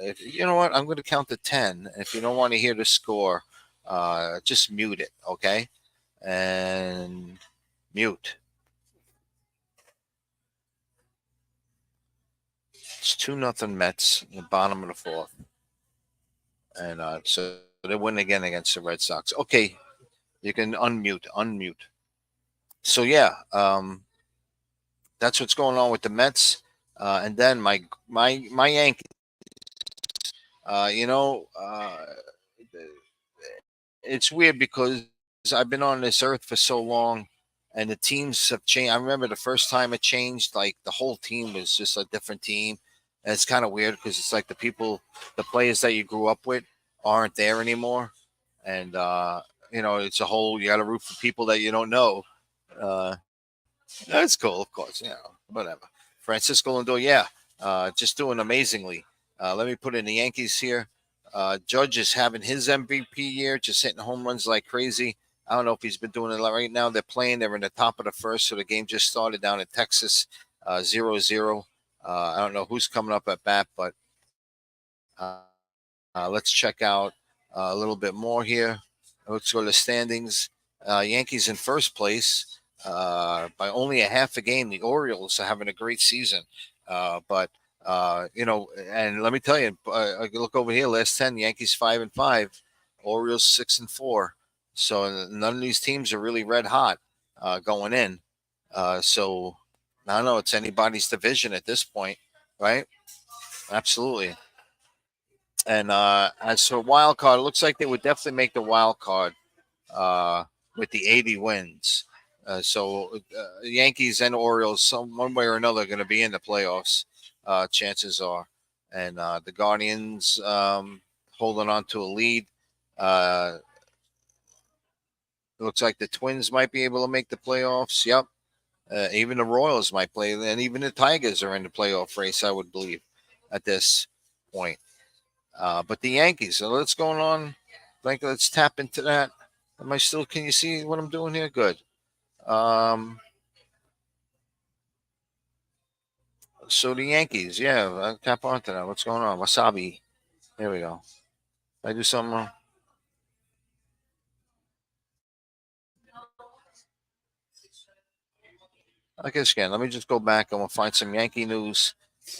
If you know what, I'm going to count to 10. If you don't want to hear the score, just mute it, okay? And mute. It's 2-0 Mets in the bottom of the fourth, and so they win again against the Red Sox. Okay, you can unmute. So yeah, that's what's going on with the Mets, and then my Yankees. It's weird because I've been on this earth for so long, and the teams have changed. I remember the first time it changed, like the whole team was just a different team. And it's kind of weird because it's like the players that you grew up with aren't there anymore. And, it's a whole, you got to root for people that you don't know. That's cool, of course, whatever. Francisco Lindor, just doing amazingly. Let me put in the Yankees here. Judge is having his MVP year, just hitting home runs like crazy. I don't know if he's been doing it right now. They're in the top of the first, so the game just started down in Texas, 0-0. I don't know who's coming up at bat, but let's check out a little bit more here. Let's go to the standings. Yankees in first place by only a half a game. The Orioles are having a great season, but and let me tell you, look over here. Last 10, Yankees 5-5, Orioles 6-4. So none of these teams are really red hot going in. So I don't know. It's anybody's division at this point, right? Absolutely. And as for wild card, it looks like they would definitely make the wild card with the 80 wins. So Yankees and Orioles, one way or another, are going to be in the playoffs. Chances are, and the Guardians holding on to a lead. It looks like the Twins might be able to make the playoffs. Yep. Even the Royals might play, and even the Tigers are in the playoff race, I would believe, at this point. But the Yankees, so what's going on? Like, let's tap into that. Can you see what I'm doing here? Good. So the Yankees, I'll tap onto that. What's going on? Wasabi. There we go. Did I do something wrong? I guess again. Let me just go back and we'll find some Yankee news.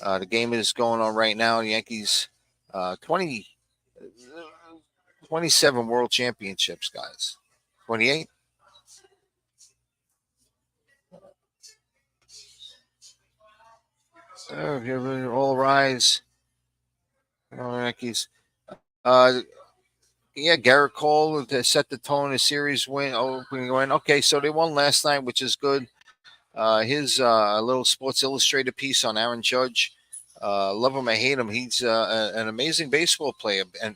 The game is going on right now. Yankees 27 World Championships, guys. 28? All rise. Yankees. Garrett Cole to set the tone. A series opening win. Okay, so they won last night, which is good. His little Sports Illustrated piece on Aaron Judge. Love him, I hate him. He's an amazing baseball player, and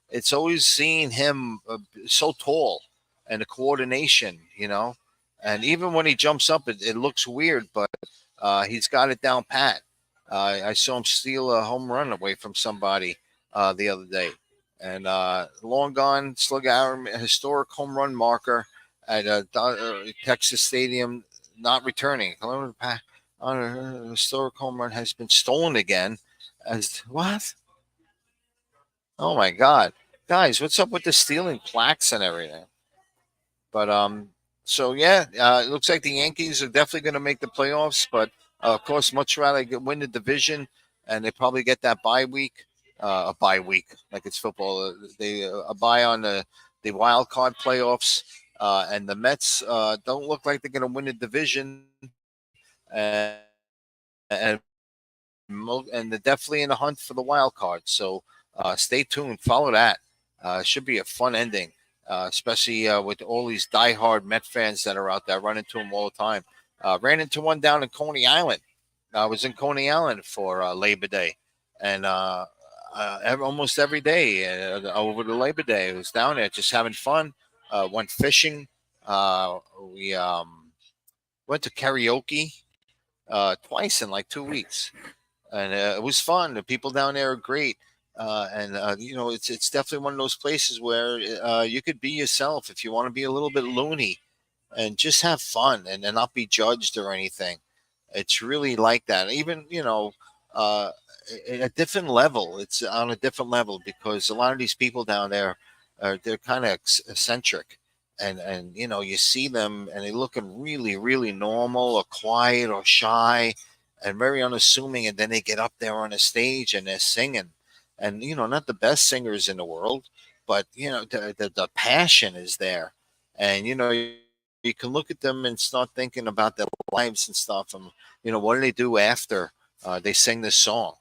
it's always seeing him so tall and the coordination, and even when he jumps up, it looks weird, but he's got it down pat. I saw him steal a home run away from somebody the other day, and long gone slug hour historic home run marker at Texas Stadium, not returning. Historic home run has been stolen again. As what? Oh my God, guys, what's up with the stealing plaques and everything? But it looks like the Yankees are definitely going to make the playoffs. But of course, much rather win the division, and they probably get that bye week, a bye week like it's football. They a bye on the wild card playoffs. and the Mets don't look like they're going to win the division, and and and they're definitely in the hunt for the wild card. So stay tuned, follow that. Should be a fun ending, especially with all these diehard Met fans that are out there. I run into them all the time. Ran into one down in Coney Island. I was in Coney Island for Labor Day, and almost every day over the Labor Day, I was down there just having fun. Went fishing. We went to karaoke twice in like 2 weeks, and it was fun. The people down there are great, and it's definitely one of those places where you could be yourself if you want to be a little bit loony and just have fun and not be judged or anything. It's really like that. Even a different level. It's on a different level because a lot of these people down there they're kind of eccentric, and you see them and they looking really really normal or quiet or shy and very unassuming, and then they get up there on a stage and they're singing, and not the best singers in the world, but the passion is there, and you can look at them and start thinking about their lives and stuff, and what do they do after they sing this song?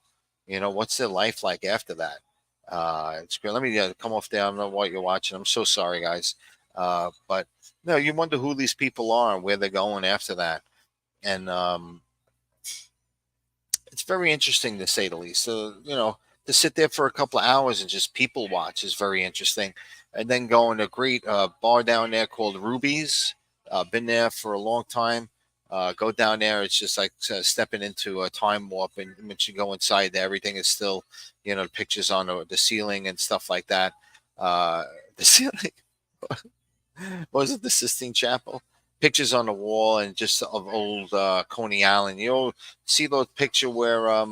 What's their life like after that? It's great. Let me come off there. I don't know what you're watching. I'm so sorry, guys. But no, you wonder who these people are and where they're going after that, and it's very interesting to say the least. So to sit there for a couple of hours and just people watch is very interesting, and then go in a great bar down there called Ruby's. Been there for a long time. Go down there. It's just like stepping into a time warp. And once you go inside there, everything is still, pictures on the ceiling and stuff like that. The ceiling was it the Sistine Chapel? Pictures on the wall and just of old Coney Island. See those picture where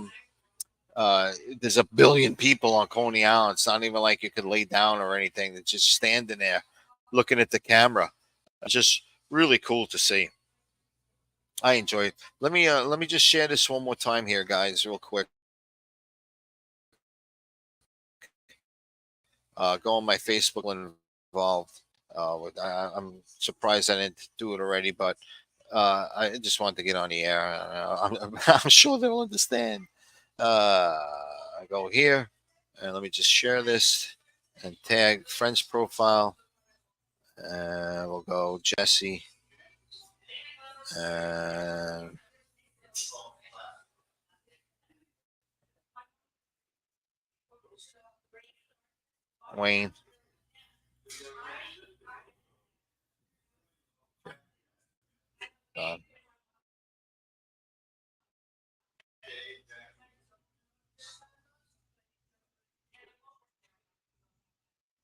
there's a billion people on Coney Island. It's not even like you could lay down or anything. It's just standing there looking at the camera. Just really cool to see. I enjoy it. Let me just share this one more time here, guys, real quick. Go on my Facebook involved. I'm surprised I didn't do it already, but I just wanted to get on the air. I'm sure they'll understand. I go here, and let me just share this and tag friend's profile. We'll go Jesse. Wayne.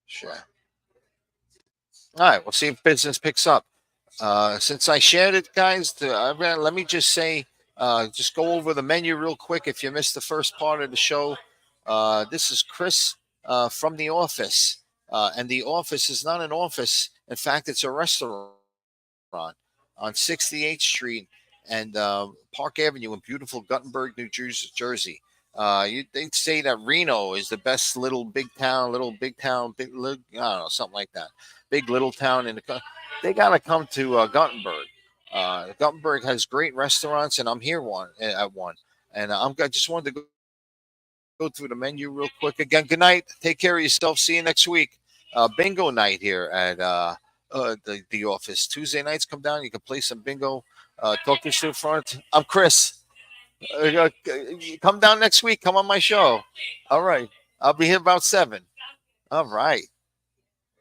Sure. All right, we'll see if business picks up. Since I shared it, guys, let me just say, just go over the menu real quick if you missed the first part of the show. This is Chris from The Office. And The Office is not an office. In fact, it's a restaurant on 68th Street and Park Avenue in beautiful Guttenberg, New Jersey. They say that Reno is the best little big town, I don't know, something like that. Big little town in the. They gotta come to Guttenberg. Guttenberg has great restaurants, and I'm here at one. And I just wanted to go through the menu real quick. Again, good night. Take care of yourself. See you next week. Bingo night here at the office. Tuesday nights, come down. You can play some bingo. Talk to you in front. I'm Chris. Come down next week. Come on my show. All right. I'll be here about 7. All right.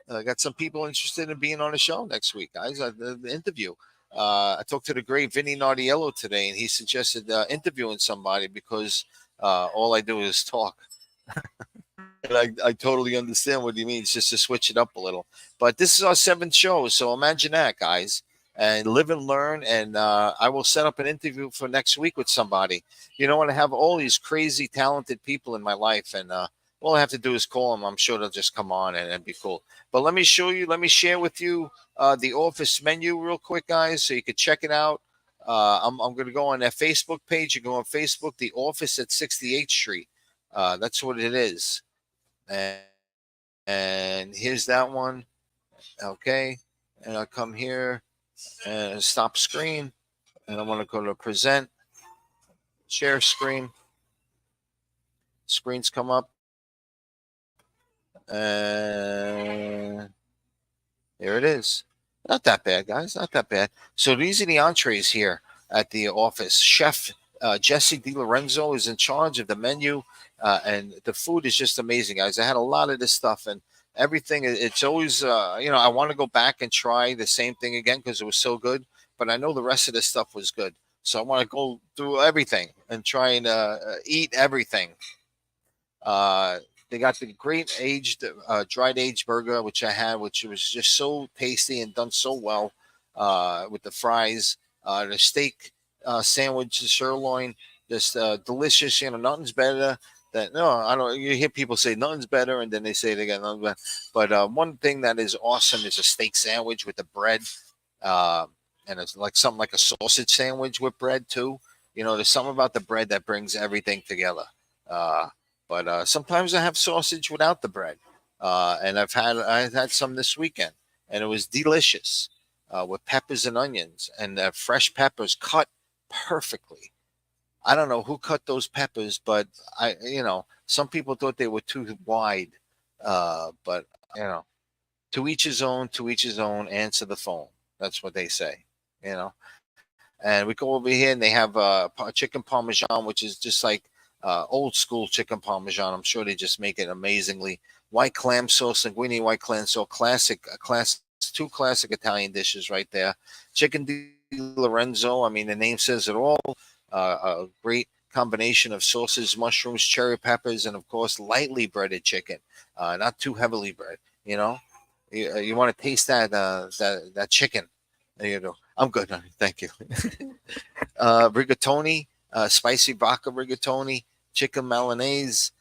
I got some people interested in being on the show next week, guys. The interview. I talked to the great Vinny Nardiello today, and he suggested interviewing somebody because all I do is talk. And I totally understand what he means, just to switch it up a little. But this is our 7th show, so imagine that, guys. And live and learn. And I will set up an interview for next week with somebody. I have all these crazy, talented people in my life, and all I have to do is call them. I'm sure they'll just come on and be cool. But let me share with you the office menu real quick, guys, so you can check it out. I'm going to go on their Facebook page. You go on Facebook, The Office at 68th Street. That's what it is. And here's that one. Okay. and I come here and stop screen, and I want to go to present, share screen. Screens come up, and there it is. Not that bad, guys. Not that bad. So these are the entrees here at the office. Chef Jesse DiLorenzo is in charge of the menu, and the food is just amazing, guys. I had a lot of this stuff, and everything. It's always, I want to go back and try the same thing again because it was so good. But I know the rest of this stuff was good, so I want to go through everything and try and eat everything. They got the great aged, dried aged burger, which I had, which was just so tasty and done so well with the fries, the steak sandwich, the sirloin, just delicious. Nothing's better. That no, I don't. You hear people say nothing's better, and then they say they got nothing better. But one thing that is awesome is a steak sandwich with the bread, and it's like something like a sausage sandwich with bread too. There's something about the bread that brings everything together. But sometimes I have sausage without the bread, and I've had some this weekend, and it was delicious with peppers and onions and fresh peppers cut perfectly. I don't know who cut those peppers, but some people thought they were too wide. But to each his own. To each his own. Answer the phone. That's what they say. You know. And we go over here, and they have chicken parmesan, which is just like old school chicken parmesan. I'm sure they just make it amazingly. White clam sauce, linguine, white clam sauce, two classic Italian dishes right there. Chicken di Lorenzo. I mean, the name says it all. A great combination of sauces, mushrooms, cherry peppers, and of course, lightly breaded chicken, not too heavily bread. You want to taste that chicken. There you go. I'm good, honey. Thank you. Rigatoni, spicy vodka rigatoni, chicken Milanese,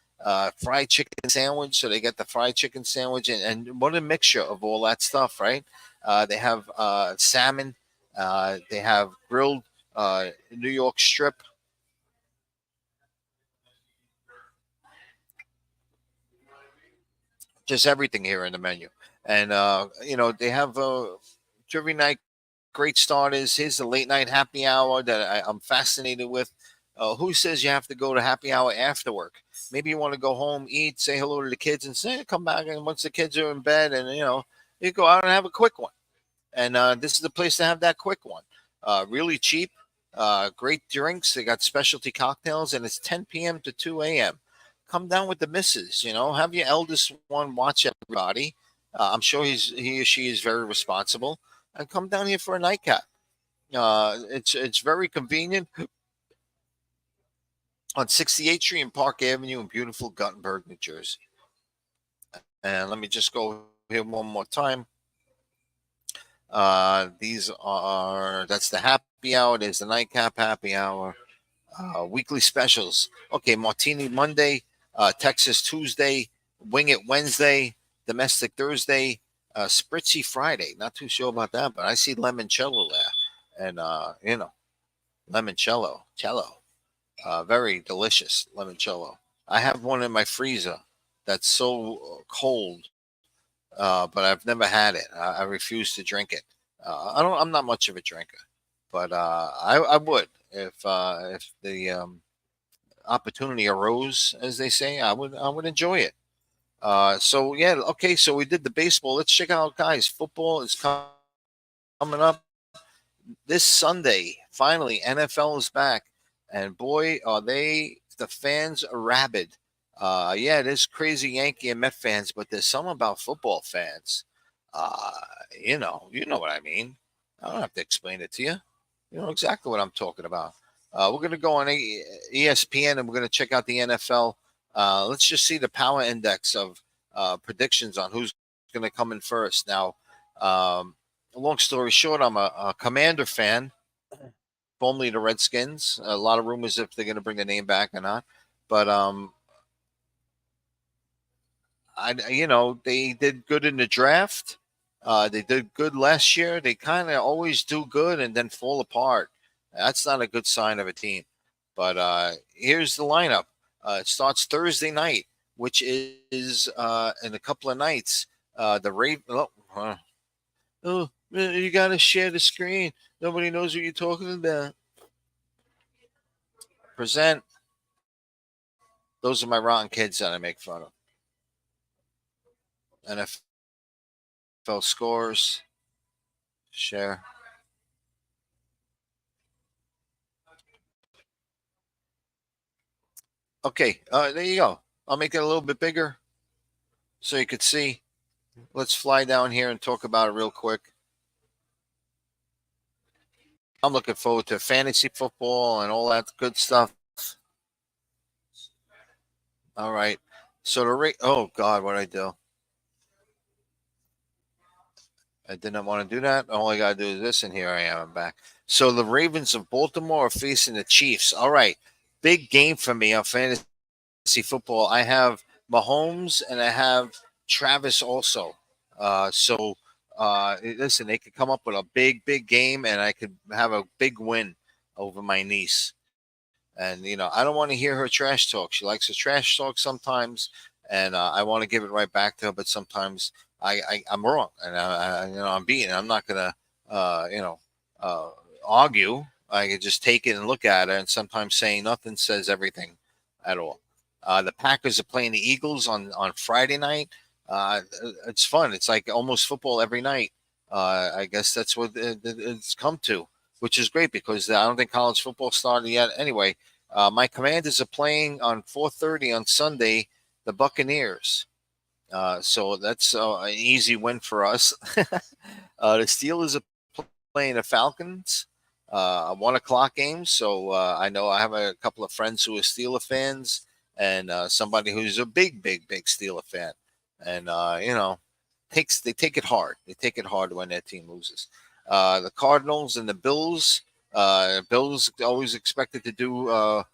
fried chicken sandwich. So they get the fried chicken sandwich, and what a mixture of all that stuff, right? They have salmon. They have grilled New York strip. Just everything here in the menu. And, they have every night great starters. Here's the late night happy hour that I'm fascinated with. Who says you have to go to happy hour after work? Maybe you want to go home, eat, say hello to the kids, and say come back. And once the kids are in bed, and you go out and have a quick one. And this is the place to have that quick one. Really cheap, great drinks. They got specialty cocktails, and it's 10 p.m. to 2 a.m. Come down with the missus. Have your eldest one watch everybody. I'm sure he or she is very responsible, and come down here for a nightcap. It's very convenient on 68th Street and Park Avenue in beautiful Guttenberg, New Jersey. And let me just go here one more time. That's the happy hour. There's the nightcap happy hour. Weekly specials. Okay, Martini Monday, Texas Tuesday, Wing It Wednesday, Domestic Thursday, Spritzy Friday. Not too sure about that, but I see limoncello there. And, limoncello. Very delicious limoncello. I have one in my freezer that's so cold, but I've never had it. I refuse to drink it. I'm not much of a drinker, but I would if the opportunity arose, as they say. I would enjoy it. So yeah, okay. So we did the baseball. Let's check out, guys. Football is coming up this Sunday. Finally, NFL is back, and boy, are the fans are rabid. Yeah, there's crazy Yankee and Met fans, but there's some about football fans. You know what I mean. I don't have to explain it to you. You know exactly what I'm talking about. We're going to go on ESPN, and we're going to check out the NFL. Let's just see the power index of predictions on who's going to come in first. Now, long story short, I'm a Commander fan, formerly the Redskins. A lot of rumors if they're going to bring the name back or not. But they did good in the draft. They did good last year. They kind of always do good and then fall apart. That's not a good sign of a team. But here's the lineup. It starts Thursday night, which is in a couple of nights. The You got to share the screen. Nobody knows what you're talking about. Present. Those are my rotten kids that I make fun of. NFL scores. Share. Okay, there you go. I'll make it a little bit bigger so you could see. Let's fly down here and talk about it real quick. I'm looking forward to fantasy football and all that good stuff. All right. So the rate. Oh God, what I do? I did not want to do that. All I gotta do is this, and here I am. I'm back. So the Ravens of Baltimore are facing the Chiefs. All right, big game for me on fantasy football. I have Mahomes and I have Travis also. Listen, they could come up with a big game, and I could have a big win over my niece. And I don't want to hear her trash talk. She likes to trash talk sometimes, and I want to give it right back to her. But sometimes I'm wrong, and I'm beaten. I'm not gonna argue. I could just take it and look at it. And sometimes saying nothing says everything at all. The Packers are playing the Eagles on Friday night. It's fun. It's like almost football every night. I guess that's what it's come to, which is great because I don't think college football started yet. Anyway, my Commanders are playing on 4:30 on Sunday, the Buccaneers. So that's an easy win for us. The Steelers are playing the Falcons, a 1 o'clock game. So I know I have a couple of friends who are Steeler fans, and somebody who's a big Steeler fan, and they take it hard. They take it hard when their team loses. The Cardinals and the Bills. Bills always expected to do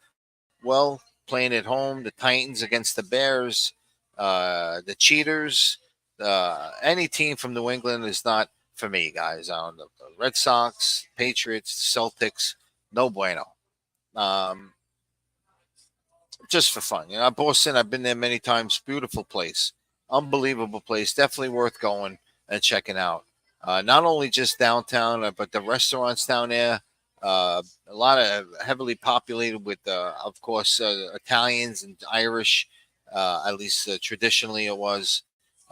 well playing at home. The Titans against the Bears. The Cheaters. Any team from New England is not for me, guys. I don't know. The Red Sox, Patriots, Celtics, no bueno. Just for fun. Boston, I've been there many times. Beautiful place. Unbelievable place. Definitely worth going and checking out. Not only just downtown, but the restaurants down there. A lot of heavily populated with, of course, Italians and Irish. At least traditionally it was.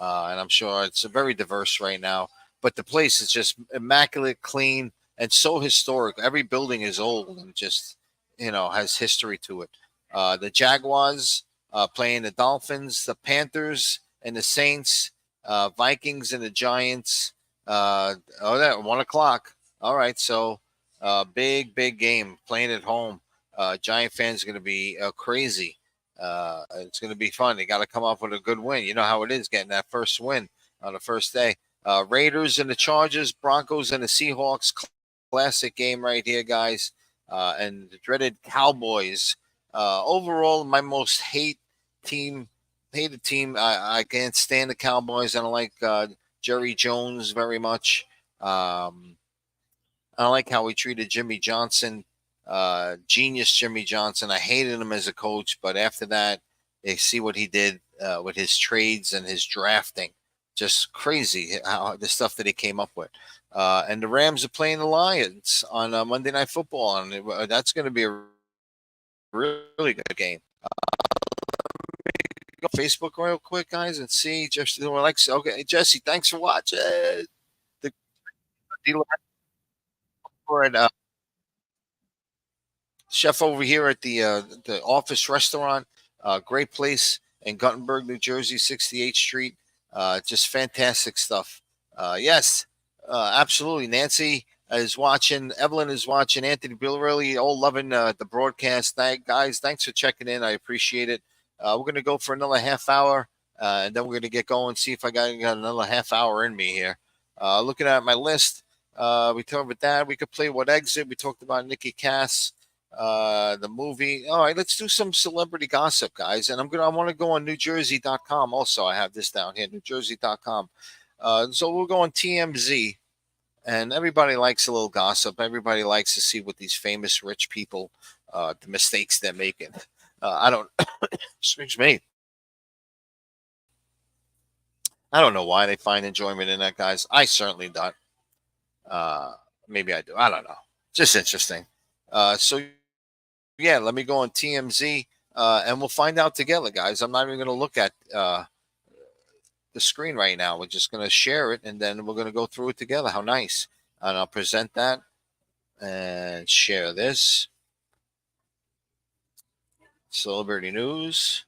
And I'm sure it's very diverse right now. But the place is just immaculate, clean, and so historic. Every building is old and just, has history to it. The Jaguars playing the Dolphins, the Panthers and the Saints, Vikings and the Giants. That 1 o'clock. All right, so big game playing at home. Giant fans are going to be crazy. It's going to be fun. They got to come up with a good win. You know how it is getting that first win on the first day. Raiders and the Chargers, Broncos and the Seahawks. Classic game right here, guys. And the dreaded Cowboys. Overall, my most hated team. I can't stand the Cowboys. I don't like Jerry Jones very much. I don't like how he treated Jimmy Johnson. Genius Jimmy Johnson. I hated him as a coach, but after that, they see what he did with his trades and his drafting. Just crazy how the stuff that he came up with. And the Rams are playing the Lions on Monday Night Football, and that's going to be a really good game. Go Facebook real quick, guys, and see Jesse. Okay, Jesse, thanks for watching. The chef over here at the Office Restaurant, great place in Guttenberg, New Jersey, 68th Street. Just fantastic stuff. Yes, absolutely. Nancy is watching. Evelyn is watching. Anthony Billerelli, all loving the broadcast. Guys, thanks for checking in. I appreciate it. We're going to go for another half hour, and then we're going to get going, see if I got another half hour in me here. Looking at my list, we talked about that. We could play What Exit. We talked about Nikki Cass, the movie. All right, let's do some celebrity gossip, guys. And I want to go on NewJersey.com also. I have this down here, NewJersey.com. So we'll go on TMZ. And everybody likes a little gossip. Everybody likes to see what these famous rich people, the mistakes they're making. I don't, excuse me. I don't know why they find enjoyment in that, guys. I certainly don't. Maybe I do. I don't know. Just interesting. So yeah, let me go on TMZ, and we'll find out together, guys. I'm not even going to look at the screen right now. We're just going to share it, and then we're going to go through it together. How nice! And I'll present that and share this. Celebrity news.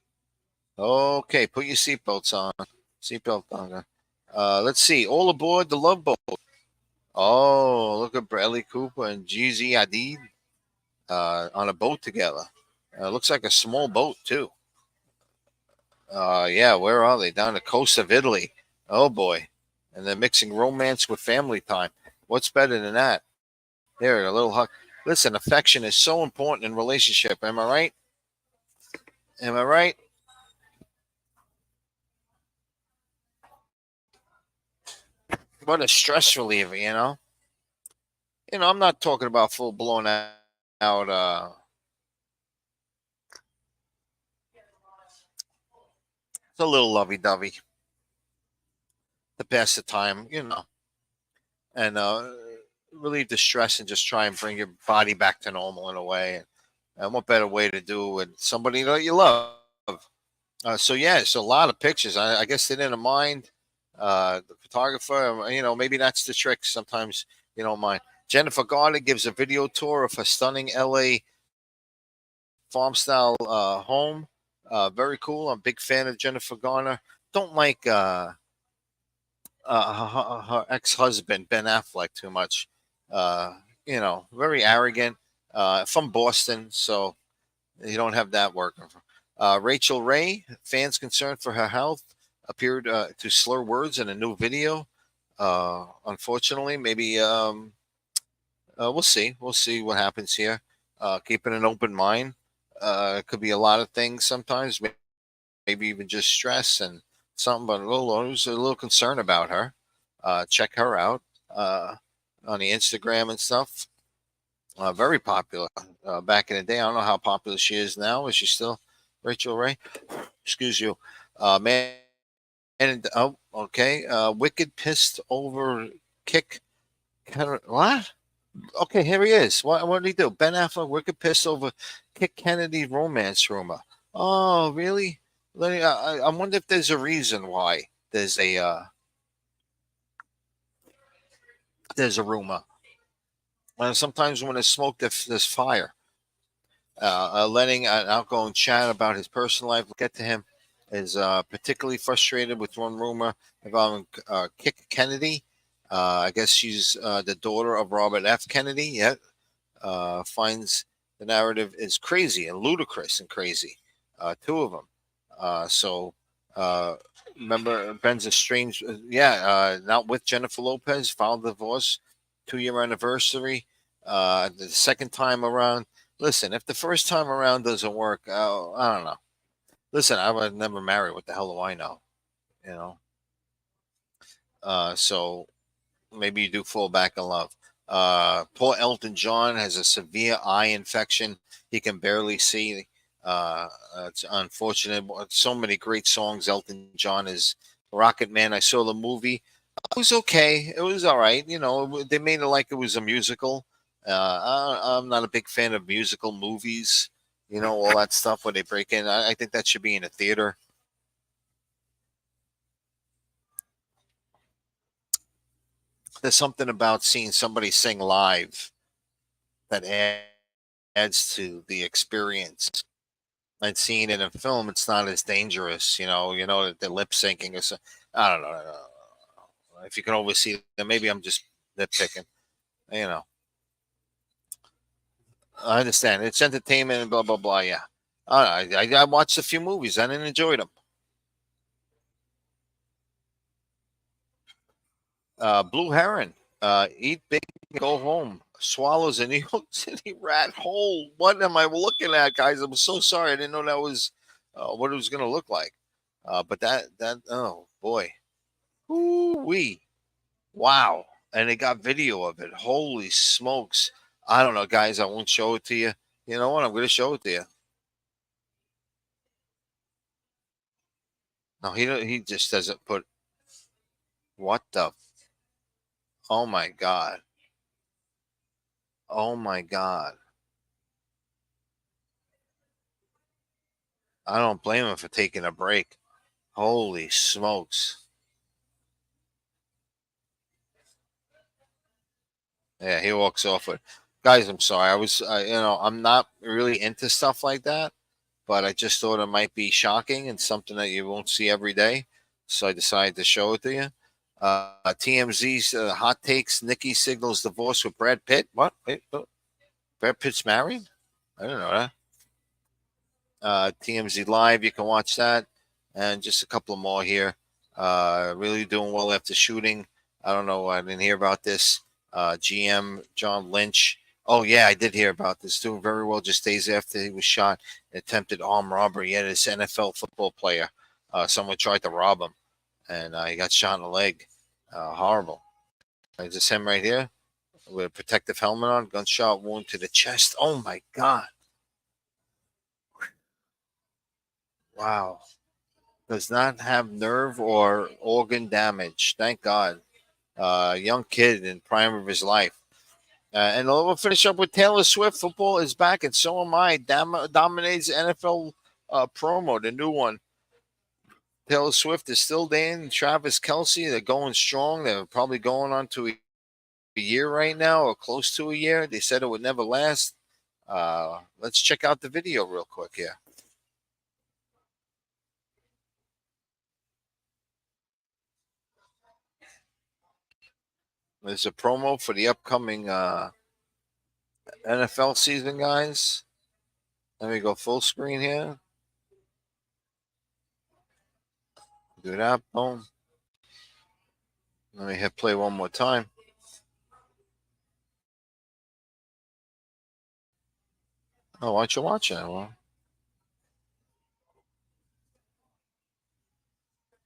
Okay, put your seatbelts on. Seatbelt on. Let's see. All aboard the Love Boat. Oh, look at Bradley Cooper and Gigi Hadid on a boat together. Looks like a small boat too. Yeah, where are they? Down the coast of Italy. Oh boy, and they're mixing romance with family time. What's better than that? There, a little hug. Listen, affection is so important in relationship. Am I right? Am I right? What a stress reliever, you know. I'm not talking about full blown out. It's a little lovey dovey to pass the time, and relieve the stress and just try and bring your body back to normal in a way. And what better way to do it with somebody that you love? So yeah, it's a lot of pictures. I guess they didn't mind the photographer. Maybe that's the trick. Sometimes you don't mind. Jennifer Garner gives a video tour of her stunning LA farm style home. Very cool. I'm a big fan of Jennifer Garner. Don't like her ex-husband Ben Affleck too much. Very arrogant. From Boston, so you don't have that working. Rachel Ray, fans concerned for her health, appeared to slur words in a new video. Unfortunately, maybe we'll see. We'll see what happens here. Keeping an open mind. It could be a lot of things sometimes. Maybe even just stress and something, but I was a little concerned about her. Check her out on the Instagram and stuff. Very popular back in the day. I don't know how popular she is now. Is she still Rachel Ray? Excuse you. Man. And okay. Wicked pissed over kick. What? Okay, here he is. What did he do? Ben Affleck, wicked pissed over kick Kennedy romance rumor. Oh, really? I wonder if there's a reason why there's a rumor. Sometimes when there's smoke, there's fire. Letting an outgoing chat about his personal life get to him is particularly frustrated with one rumor involving Kick Kennedy. I guess she's the daughter of Robert F. Kennedy. Yet finds the narrative is crazy and ludicrous and crazy. Two of them. So remember Ben's estranged. Not with Jennifer Lopez. Filed divorce. 2-year anniversary. The second time around. Listen, if the first time around doesn't work, I don't know. Listen, I would never marry. What the hell do I know? You know. So maybe you do fall back in love. Poor Elton John has a severe eye infection. He can barely see. It's unfortunate. So many great songs. Elton John is Rocket Man. I saw the movie. It was okay. It was all right. They made it like it was a musical. I'm not a big fan of musical movies. All that stuff where they break in. I think that should be in a theater. There's something about seeing somebody sing live that adds to the experience. And seeing it in film, it's not as dangerous. That they're lip syncing or so. I don't know. If you can oversee them, maybe I'm just nitpicking. I understand. It's entertainment and blah, blah, blah. Yeah. I watched a few movies. I didn't enjoy them. Blue Heron. Eat big, go home. Swallows a New York City rat hole. What am I looking at, guys? I'm so sorry. I didn't know that was what it was going to look like. But oh, boy. Ooh-wee. Wow. And they got video of it. Holy smokes. I don't know, guys. I won't show it to you. You know what? I'm going to show it to you. No, he just doesn't put. What the? Oh my God. Oh my God. I don't blame him for taking a break. Holy smokes. Yeah, he walks off with. Guys, I'm sorry. I'm not really into stuff like that, but I just thought it might be shocking and something that you won't see every day. So I decided to show it to you. TMZ's hot takes. Nikki signals divorce with Brad Pitt. What? Wait, Brad Pitt's married? I didn't know that. TMZ Live, you can watch that. And just a couple more here. Really doing well after shooting. I don't know. I didn't hear about this. GM John Lynch. Oh, yeah, I did hear about this. Doing very well just days after he was shot. Attempted armed robbery. He had this NFL football player. Someone tried to rob him, and he got shot in the leg. Horrible. Is this him right here with a protective helmet on? Gunshot wound to the chest. Oh, my God. Wow. Does not have nerve or organ damage. Thank God. Young kid in prime of his life. And we'll finish up with Taylor Swift. Football is back, and so am I. Dominates NFL promo, the new one. Taylor Swift is still dating Travis Kelce. They're going strong. They're probably going on to a year right now, or close to a year. They said it would never last. Let's check out the video real quick here. There's a promo for the upcoming NFL season, guys. Let me go full screen here. Do that. Boom. Let me hit play one more time. Oh, why don't you watch it? Well,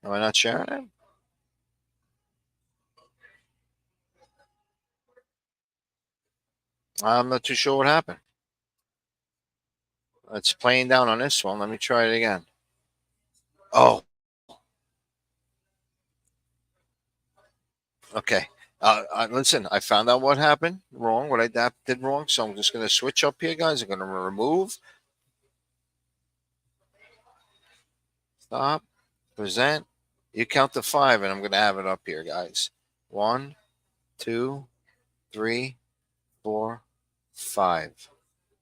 am I not sharing it? I'm not too sure what happened. It's playing down on this one. Let me try it again. Oh, okay. Listen, I found out what happened wrong, what I did wrong. So I'm just going to switch up here, guys. I'm going to remove, stop, present. You count to 5, and I'm going to have it up here, guys. 1, 2, 3, 4, 5.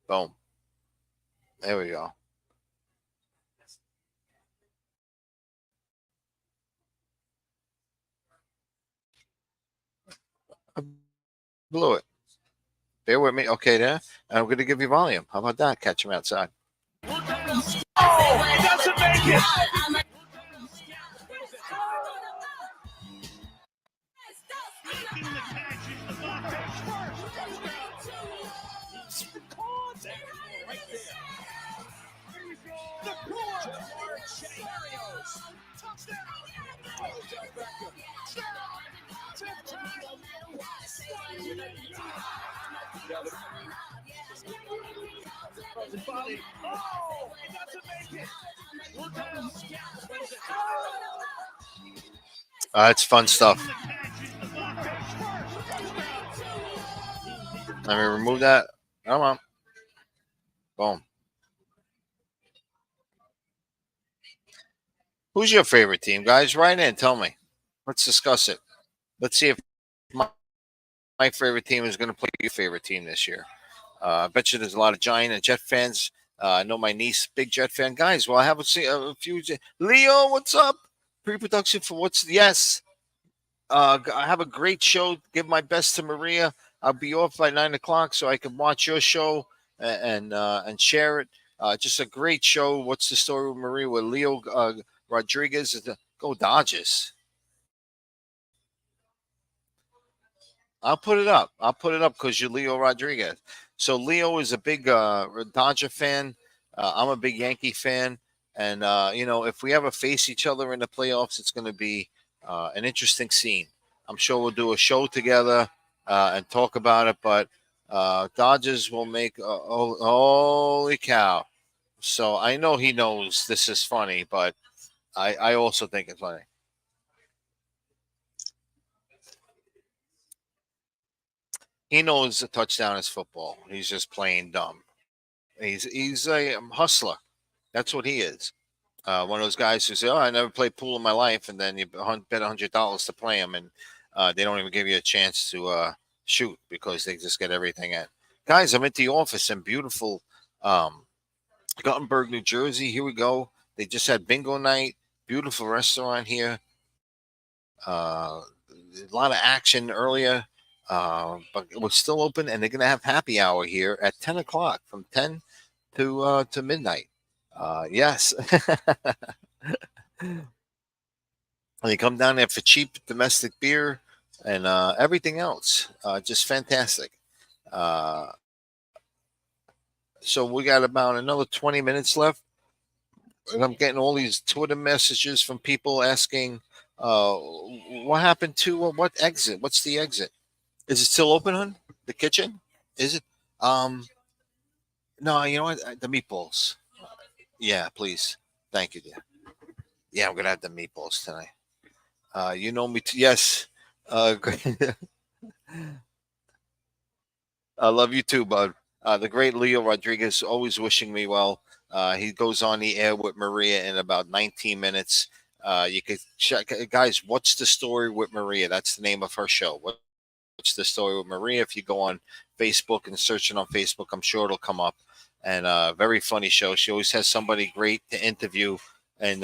Boom. There we go. I blew it. Bear with me. Okay, there. I'm going to give you volume. How about that? Catch him outside. Oh, he doesn't make it. It's fun stuff. Let me remove that. Come on. Boom. Who's your favorite team, guys? Write in. Tell me. Let's discuss it. Let's see if my favorite team is going to play your favorite team this year. I bet you there's a lot of Giant and Jet fans. I know my niece, big Jet fan. Guys, well, I have a few. Leo, what's up? Pre-production for what's yes. I have a great show. Give my best to Maria. I'll be off by 9:00, so I can watch your show and share it. Just a great show. What's the story with Maria with Leo Rodriguez? Go Dodgers. I'll put it up. I'll put it up because you're Leo Rodriguez. So Leo is a big Dodger fan. I'm a big Yankee fan. And, if we ever face each other in the playoffs, it's going to be an interesting scene. I'm sure we'll do a show together and talk about it. But Dodgers will make holy cow. So I know he knows this is funny, but I also think it's funny. He knows a touchdown is football. He's just playing dumb. He's a hustler. That's what he is. One of those guys who say, "Oh, I never played pool in my life," and then you bet $100 to play him, and they don't even give you a chance to shoot because they just get everything in. Guys, I'm at the office in beautiful Guttenberg, New Jersey. Here we go. They just had bingo night. Beautiful restaurant here. A lot of action earlier, but it was still open, and they're going to have happy hour here at 10 o'clock from 10 to midnight. Yes. And you come down there for cheap domestic beer and everything else. Just fantastic. So we got about another 20 minutes left. And I'm getting all these Twitter messages from people asking, what happened to what exit? What's the exit? Is it still open, hon? The kitchen? Is it? No, you know what? The meatballs. Yeah, please. Thank you, dear. Yeah, I'm gonna have the meatballs tonight. You know me. Yes. I love you too, bud. The great Leo Rodriguez always wishing me well. He goes on the air with Maria in about 19 minutes. You could check, guys. What's the story with Maria? That's the name of her show. What's the story with Maria? If you go on Facebook and search it on Facebook, I'm sure it'll come up. And very funny show. She always has somebody great to interview, and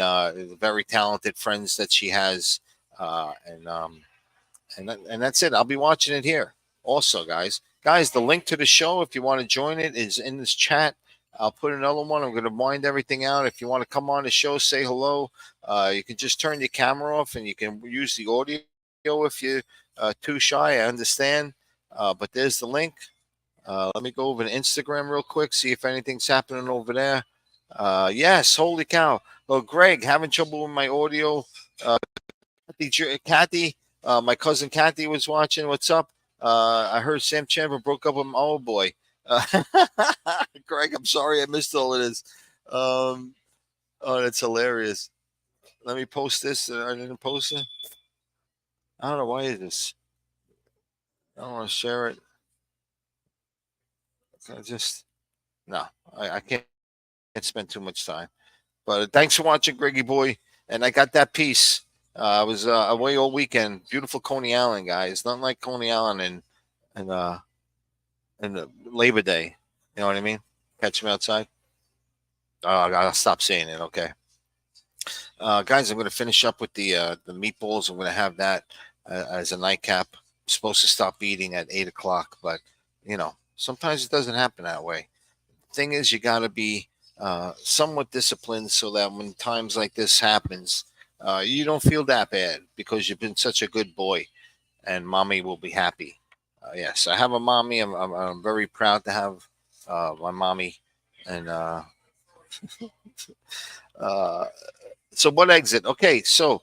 very talented friends that she has. And that's it. I'll be watching it here. Also, guys, the link to the show, if you want to join it, is in this chat. I'll put another one. I'm going to wind everything out. If you want to come on the show, say hello. You can just turn your camera off, and you can use the audio if you're too shy. I understand. But there's the link. Let me go over to Instagram real quick, see if anything's happening over there. Yes, holy cow. Well, Greg, having trouble with my audio. Kathy, my cousin Kathy was watching. What's up? I heard Sam Chandler broke up with my old boy. Greg, I'm sorry I missed all of this. Oh, that's hilarious. Let me post this. I didn't post it. I don't know why is this. I don't want to share it. I can't spend too much time. But thanks for watching, Greggy boy. And I got that piece. I was away all weekend. Beautiful Coney Island, guys. Nothing like Coney Island and the Labor Day. You know what I mean? Catch me outside. I gotta stop saying it. Okay, guys, I'm gonna finish up with the meatballs. I'm gonna have that as a nightcap. I'm supposed to stop eating at 8 o'clock, but sometimes it doesn't happen that way. Thing is, you gotta be somewhat disciplined so that when times like this happens, you don't feel that bad because you've been such a good boy, and mommy will be happy. Yes, I have a mommy. I'm very proud to have my mommy, and so what exit? Okay, so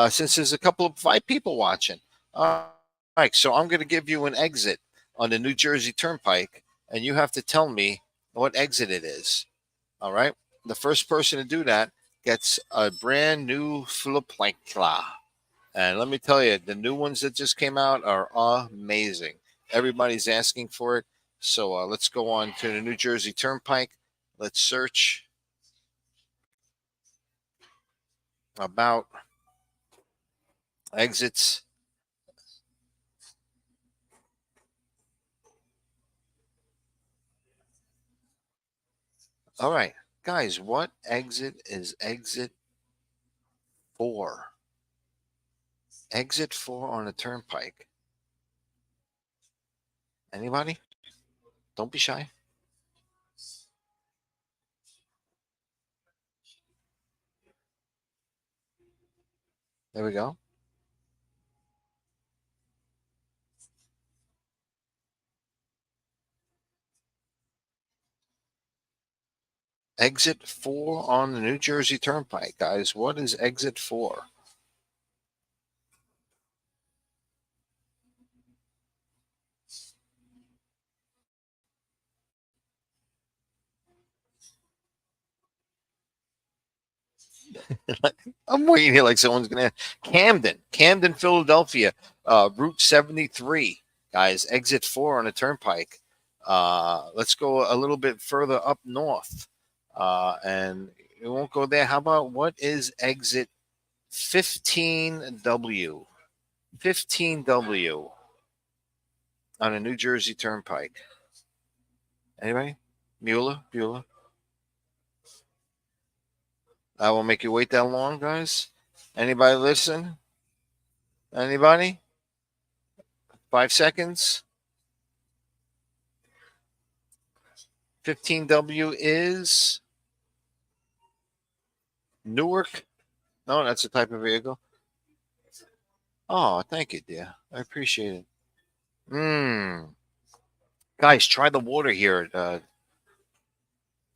since there's a couple of 5 people watching, all right, so I'm going to give you an exit on the New Jersey Turnpike, and you have to tell me what exit it is. All right, the first person to do that gets a brand new Fliplank. And let me tell you, the new ones that just came out are amazing. Everybody's asking for it. So let's go on to the New Jersey Turnpike. Let's search about exits. All right, guys, what exit is exit 4? Exit 4 on the Turnpike. Anybody? Don't be shy. There we go. Exit 4 on the New Jersey Turnpike, guys. What is exit 4? I'm waiting here like someone's gonna. Camden, Philadelphia, Route 73. guys. Exit 4 on the turnpike. Let's go a little bit further up north, and it won't go there. How about what is exit 15W? 15W on a New Jersey turnpike. Anybody? Bueller? I won't make you wait that long, guys. Anybody listen? Anybody? 5 seconds. 15W is Newark. No, that's a type of vehicle. Oh, thank you, dear. I appreciate it. Guys, try the water here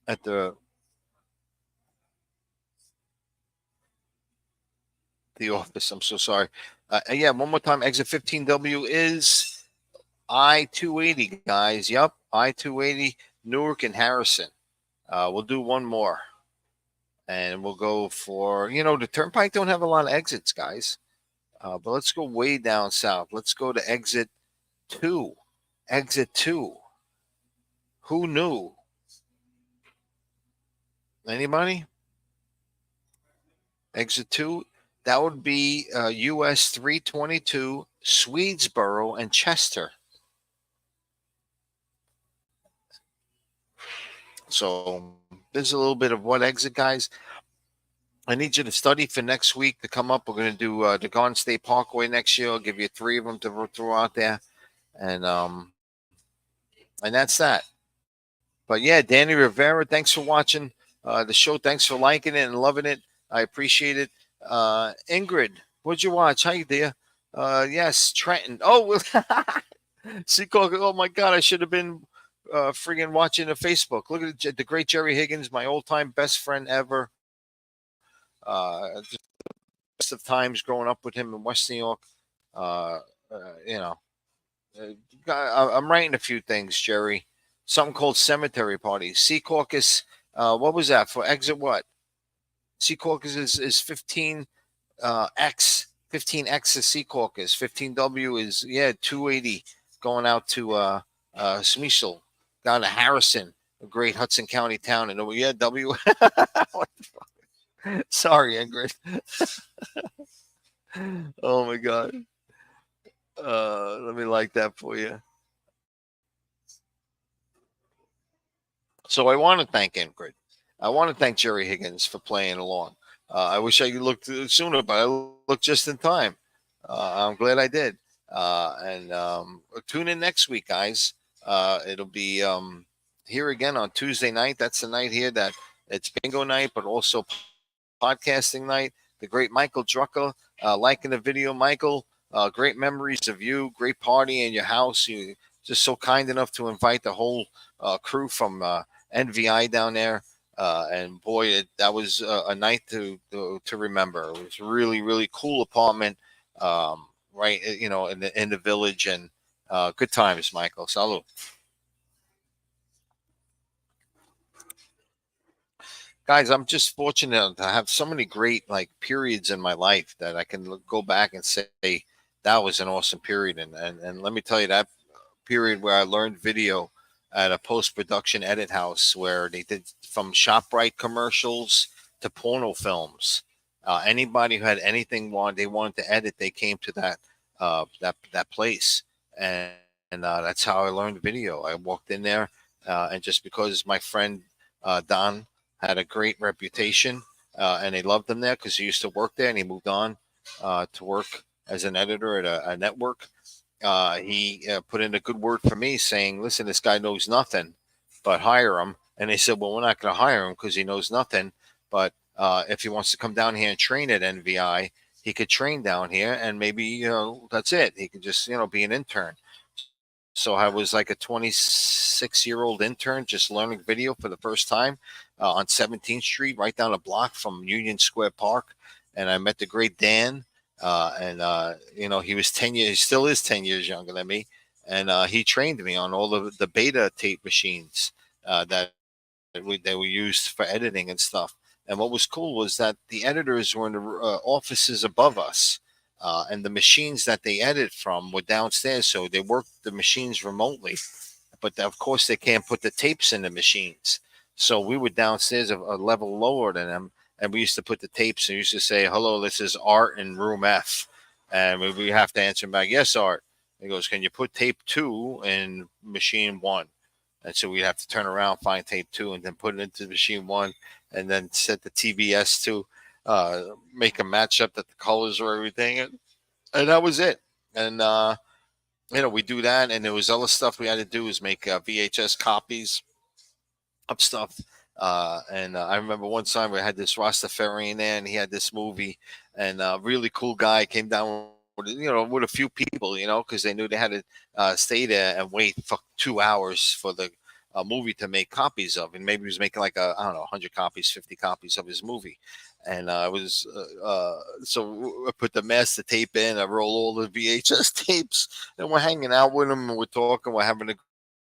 at the office. I'm so sorry. Yeah, one more time. Exit 15W is I-280, guys. Yep, I-280, Newark and Harrison. We'll do one more. And we'll go for, the turnpike don't have a lot of exits, guys. But let's go way down south. Let's go to exit 2. Exit 2. Who knew? Anybody? Exit 2. That would be US 322, Swedesboro, and Chester. So there's a little bit of what exit, guys. I need you to study for next week to come up. We're going to do the Garden State Parkway next year. I'll give you 3 of them to throw out there. And that's that. But yeah, Danny Rivera, thanks for watching the show. Thanks for liking it and loving it. I appreciate it. Ingrid, what'd you watch? Hi, dear. Yes, Trenton. Oh, Seacock. Oh my God, I should have been friggin' watching the Facebook. Look at the great Jerry Higgins, my old-time best friend ever. Just the best of times growing up with him in West New York. I'm writing a few things, Jerry. Something called Cemetery Parties. Sea Caucus. What was that for? Exit what? Sea Caucus is 15 X. 15X is Sea Caucus. 15W is 280 going out to Smishel, down to Harrison, a great Hudson County town. And W. What the fuck? Sorry, Ingrid. Oh my God. Let me like that for you. So I want to thank Ingrid. I want to thank Jerry Higgins for playing along. I wish I could look sooner, but I looked just in time. I'm glad I did. And tune in next week, guys. It'll be here again on Tuesday night. That's the night here that it's bingo night, but also podcasting night. The great Michael Drucker liking the video. Michael, great memories of you. Great party in your house. You just so kind enough to invite the whole crew from NVI down there. And boy, that was a night to remember. It was really, really cool apartment, right? In the village, and good times, Michael. Salud. Guys, I'm just fortunate to have so many great periods in my life that I can go back and say that was an awesome period. And let me tell you, that period where I learned video at a post-production edit house, where they did from ShopRite commercials to porno films. Anybody who had anything they wanted to edit, they came to that place, and that's how I learned video. I walked in there, and just because my friend Don had a great reputation, and they loved him there because he used to work there, and he moved on to work as an editor at a network. He put in a good word for me, saying, listen, this guy knows nothing, but hire him. And they said, well, we're not going to hire him because he knows nothing. But if he wants to come down here and train at NVI, he could train down here, and maybe, that's it. He could just, be an intern. So I was like a 26-year-old intern just learning video for the first time on 17th Street, right down a block from Union Square Park. And I met the great Dan. He was 10 years, he still is 10 years younger than me. And he trained me on all the beta tape machines that we used for editing and stuff. And what was cool was that the editors were in the offices above us. and the machines that they edit from were downstairs, so they worked the machines remotely. But of course, they can't put the tapes in the machines. So we were downstairs a level lower than them, and we used to put the tapes and we used to say, "Hello, this is Art in room F," and we have to answer back, "Yes, Art." He goes, "Can you put tape 2 in machine 1?" And so we'd have to turn around, find tape 2, and then put it into machine 1, and then set the TBS to make a matchup that the colors or everything, and that was it. And we do that, and there was other stuff we had to do is make VHS copies of stuff. And I remember one time we had this Rastafarian there, and he had this movie, and a really cool guy came down with a few people, because they knew they had to stay there and wait for 2 hours for the movie to make copies of, and maybe he was making like I don't know, 100 copies, 50 copies of his movie. And I was so I put the master tape in, I roll all the VHS tapes, and we're hanging out with him, and we're talking, we're having a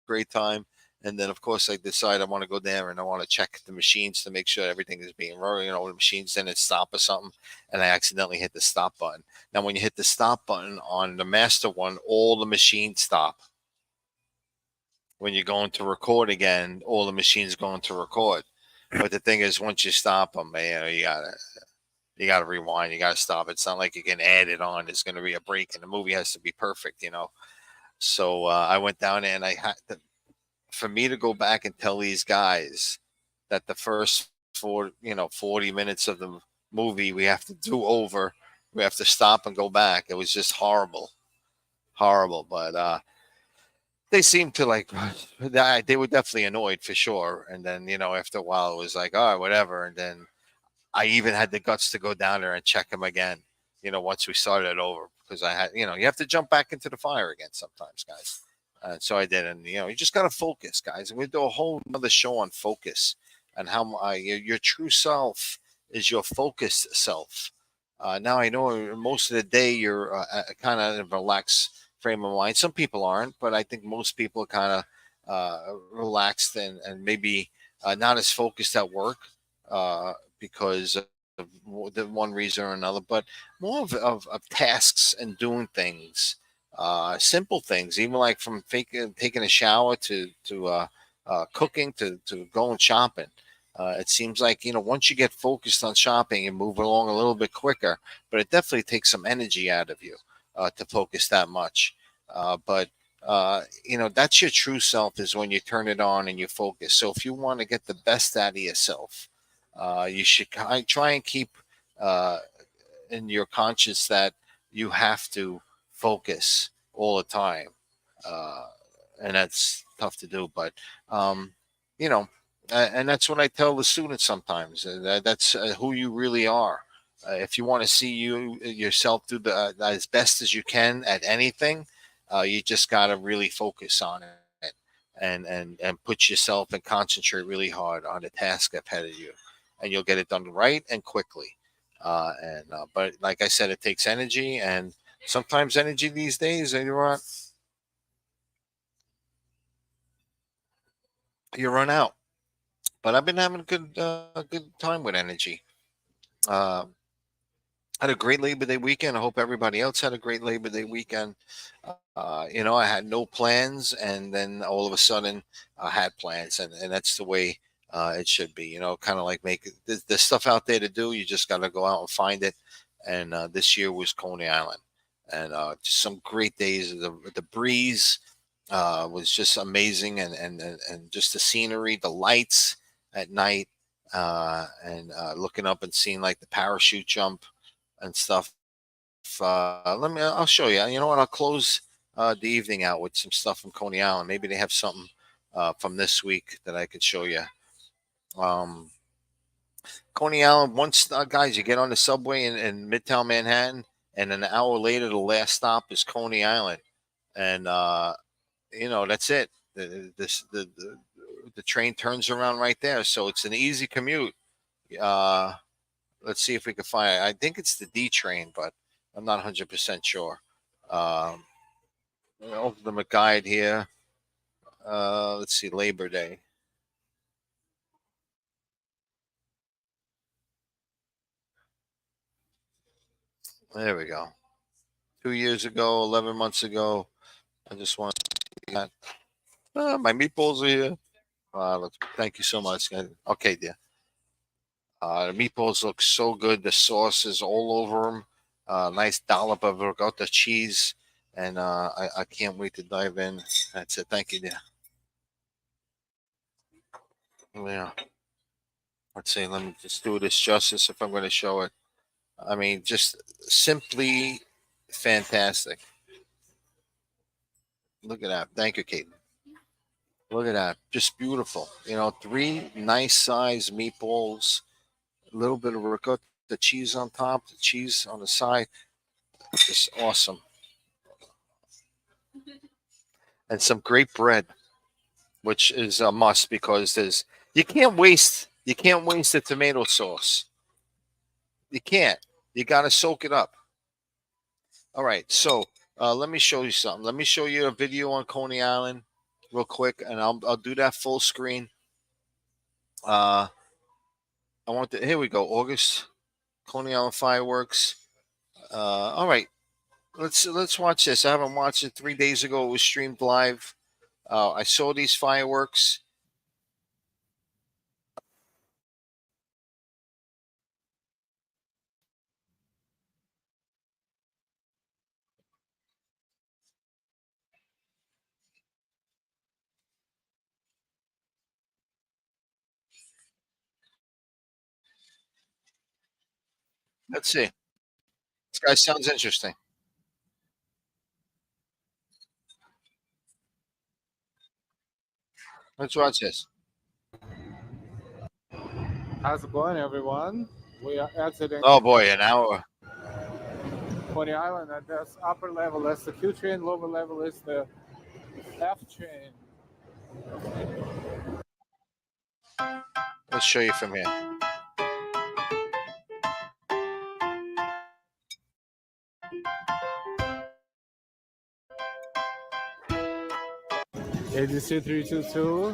great time. And then, of course, I decide I want to go there and I want to check the machines to make sure everything is being run. The machines didn't stop or something, and I accidentally hit the stop button. Now, when you hit the stop button on the master one, all the machines stop. When you're going to record again, all the machines going to record. But the thing is, once you stop them, you gotta rewind. You gotta stop. It's not like you can add it on. There's going to be a break, and the movie has to be perfect. So I went down there, and I had to. For me to go back and tell these guys that the first 40 minutes of the movie we have to do over, we have to stop and go back. It was just horrible. But they seemed to like, they were definitely annoyed for sure. And then, after a while it was like, all right, whatever. And then I even had the guts to go down there and check them again, once we started it over, because I had, you have to jump back into the fire again sometimes, guys. So I did, and you just got to focus, guys. And we do a whole another show on focus and how your true self is your focused self. Now I know most of the day you're kind of in a relaxed frame of mind. Some people aren't, but I think most people are kind of relaxed and maybe not as focused at work because of the one reason or another, but more of tasks and doing things. Simple things, even like from taking a shower to cooking to going shopping. It seems like once you get focused on shopping, you move along a little bit quicker. But it definitely takes some energy out of you to focus that much. But that's your true self is when you turn it on and you focus. So if you want to get the best out of yourself, you should try and keep in your conscience that you have to focus all the time, and that's tough to do, but and that's what I tell the students sometimes. That's who you really are. If you want to see yourself do the as best as you can at anything, you just got to really focus on it and put yourself and concentrate really hard on the task ahead of you, and you'll get it done right and quickly. But like I said, it takes energy, and sometimes energy these days, you run out. But I've been having a good time with energy. Uh, had a great Labor Day weekend. I hope everybody else had a great Labor Day weekend. I had no plans, and then all of a sudden, I had plans, and that's the way it should be. Kind of like make there's stuff out there to do. You just got to go out and find it. And this year was Coney Island, and just some great days. The breeze was just amazing, and just the scenery, the lights at night, and looking up and seeing like the parachute jump and stuff. I'll show you. You know what? I'll close the evening out with some stuff from Coney Island. Maybe they have something from this week that I could show you. Coney Island, once guys, you get on the subway in Midtown Manhattan, and an hour later, the last stop is Coney Island, and that's it. The train turns around right there, so it's an easy commute. Let's see if we can find it. I think it's the D train, but I'm not 100% sure. I'll open them a guide here. Let's see, Labor Day. There we go. 2 years ago, 11 months ago. I just want to see that. My meatballs are here. Thank you so much. Okay, dear. The meatballs look so good. The sauce is all over them. Nice dollop of ricotta cheese. And I can't wait to dive in. That's it. Thank you, dear. Yeah. Let's see. Let me just do this justice if I'm going to show it. I mean, just simply fantastic. Look at that. Thank you, Kate. Look at that. Just beautiful. 3 nice size meatballs, a little bit of ricotta, the cheese on top, the cheese on the side. Just awesome. And some great bread, which is a must because you can't waste the tomato sauce. You can't. You got to soak it up. All right. So let me show you something. Let me show you a video on Coney Island real quick, and I'll do that full screen. I want to. Here we go. August, Coney Island fireworks. All right. Let's watch this. I haven't watched it. 3 days ago, it was streamed live. I saw these fireworks. Let's see. This guy sounds interesting. Let's watch this. How's it going, everyone? We are exiting Oh boy, an hour. Coney Island, and that's upper level. That's the Q train. Lower level is the F train. Let's show you from here. ADC 322.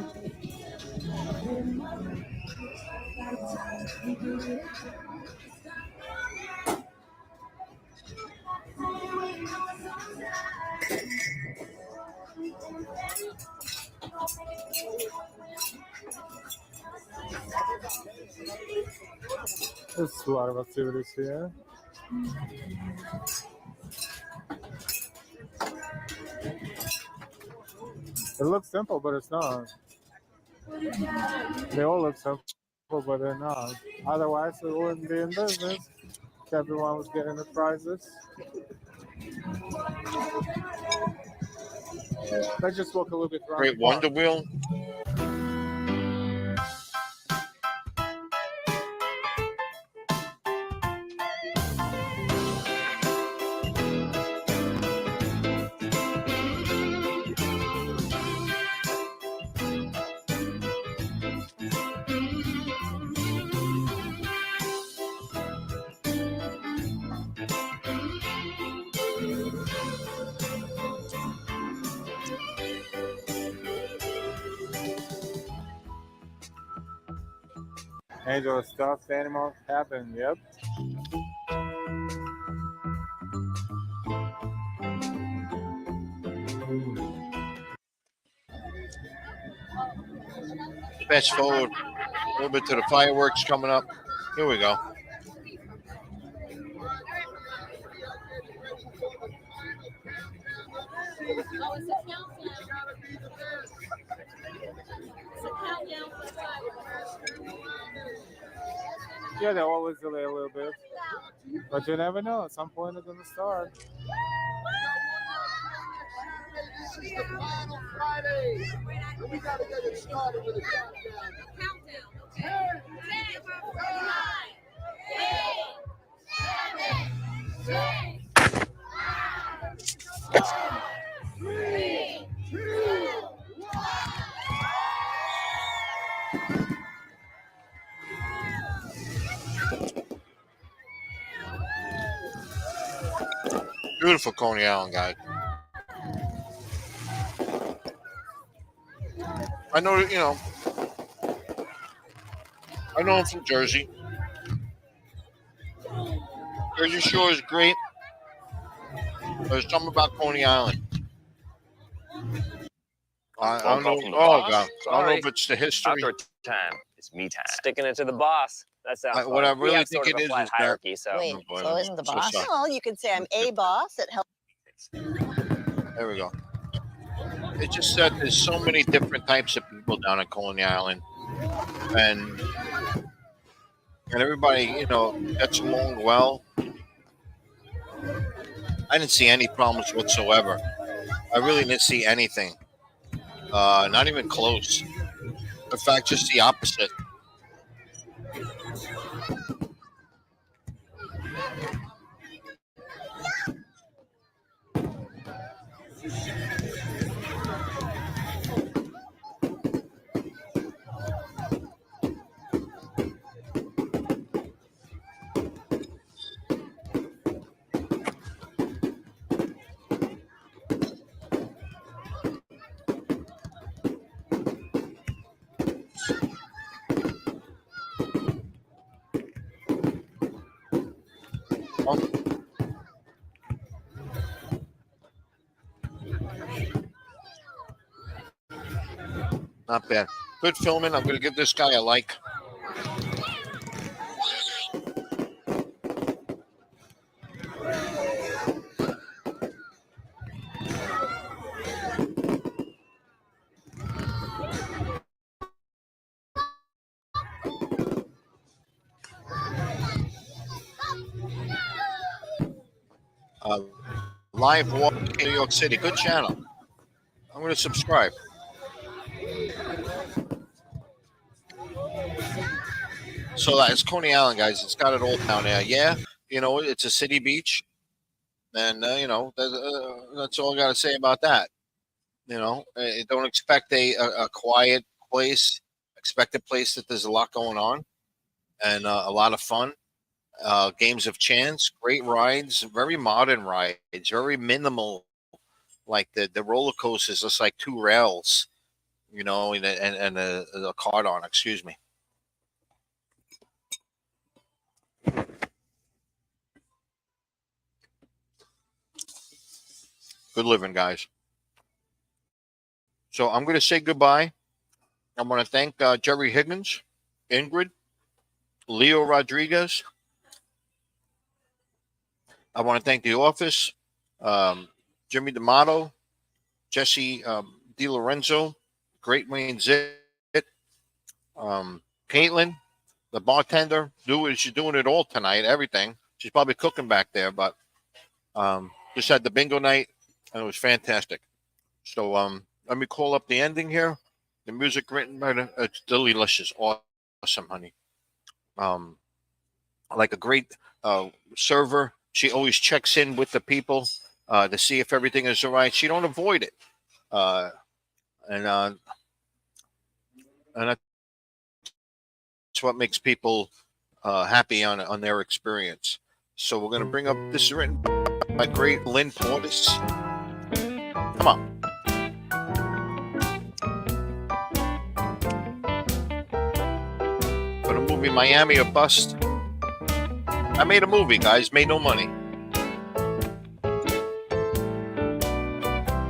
There's a lot of activities here. It looks simple, but it's not. They all look simple, but they're not. Otherwise, we wouldn't be in business if everyone was getting the prizes. Let's just walk a little bit around. Great Wonder Wheel. Angel stuffed animal happen, yep. Fast forward a little bit to the fireworks coming up. Here we go. Yeah, they always delay a little bit. But you never know. At some point, it's going to start. This is the final Friday. And we got to get it started with a countdown. 10, 9, 8, 7, 6, 5, 3, 2, 1. Beautiful Coney Island, guys. I know, I know I'm from Jersey. Jersey Shore is great. There's something about Coney Island. I Phone don't call know. from the Oh boss? God, I don't know Sorry. if it's the history. Outdoor time. It's me time. Sticking it to the boss. That sounds What I fun. We really have think sort of it a is flat is that- hierarchy, so Wait, Oh, boy, so I'm isn't the so boss? sorry. Well, you could say I'm a boss. It helps. There we go. It's just that there's so many different types of people down in Coney Island, and everybody, gets along well. I didn't see any problems whatsoever. I really didn't see anything. Not even close. In fact, just the opposite. Not bad. Good filming. I'm going to give this guy a like. Live walk in New York City. Good channel. I'm going to subscribe. So it's Coney Island, guys. It's got it all down there. Yeah, it's a city beach, and that's all I got to say about that. Don't expect a quiet place. Expect a place that there's a lot going on, and a lot of fun. Games of chance, great rides, very modern rides, very minimal. Like the roller coasters, just like two rails, and a cart on. Excuse me. Good living, guys. So I'm going to say goodbye. I want to thank Jerry Higgins, Ingrid, Leo Rodriguez. I want to thank the office, Jimmy D'Amato, Jesse DiLorenzo, Great Wayne Zit, Caitlin, the bartender. She's doing it all tonight, everything. She's probably cooking back there, but just had the bingo night, and it was fantastic. So let me call up the ending here. The music written by it's delicious, awesome, honey. Like a great server, she always checks in with the people to see if everything is all right. She don't avoid it, and that's what makes people happy on their experience. So we're gonna bring up this is written by great Lynn Portis. Come on. For the movie Miami or Bust. I made a movie, guys. Made no money.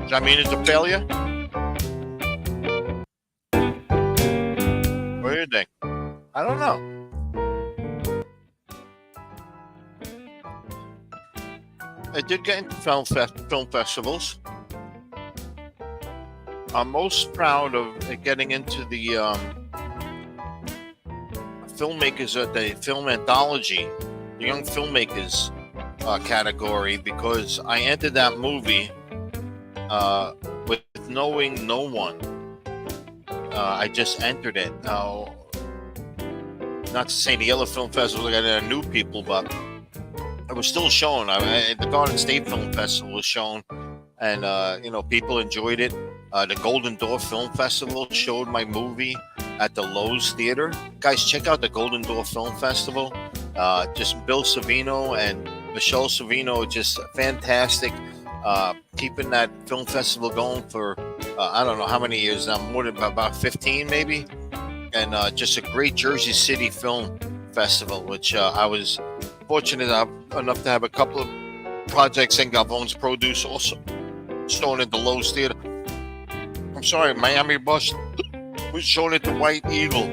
Does that mean it's a failure? What do you think? I don't know. I did get into film festivals. I'm most proud of getting into the filmmakers at the film anthology, the young filmmakers category, because I entered that movie with knowing no one. I just entered it. Now, not to say the other film festivals I knew people, but it was still shown. The Garden State Film Festival was shown, and people enjoyed it. The Golden Door Film Festival showed my movie at the Lowe's Theater. Guys, check out the Golden Door Film Festival. Just Bill Savino and Michelle Savino, just fantastic. Keeping that film festival going for I don't know how many years now, more than about 15 maybe. And just a great Jersey City Film Festival, which I was fortunate enough to have a couple of projects in Galvone's Produce, also shown at the Lowe's Theater. I'm sorry, Miami Bus was shown at the White Eagle,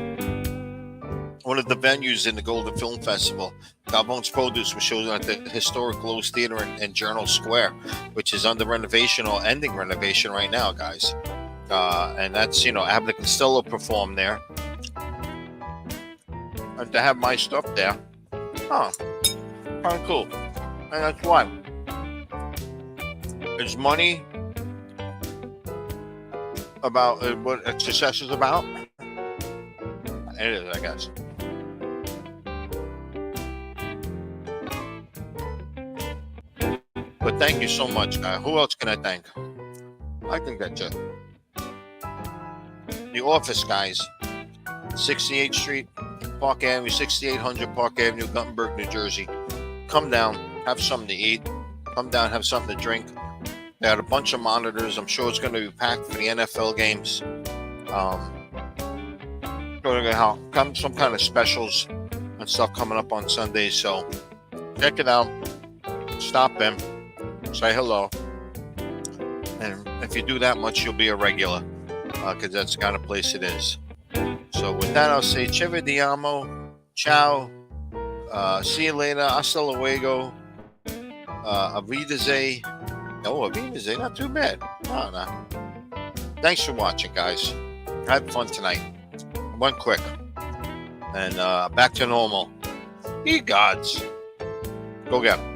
one of the venues in the Golden Film Festival. Galvone's Produce was shown at the historic Lowe's Theater in Journal Square, which is under renovation or ending renovation right now, guys. And that's, Abbott and Costello performed there. And to have my stuff there, kind of cool. And that's why. Is money about what success is about? It is, I guess. But thank you so much, guy. Who else can I thank? I can get you. The Office guys, 68th Street, Park Avenue, 6800 Park Avenue, Guttenberg, New Jersey. Come down, have something to eat. Come down, have something to drink. They had a bunch of monitors. I'm sure it's going to be packed for the NFL games. Going to have some kind of specials and stuff coming up on Sundays. So check it out. Stop in. Say hello. And if you do that much, you'll be a regular. Because that's the kind of place it is. So with that, I'll say Ci vediamo. Ciao. See you later. Hasta luego. Avidazay. Oh, Avidazay. Not too bad. Oh, no. Thanks for watching, guys. I had fun tonight. Went quick. And back to normal. Ye gods. Go get 'em.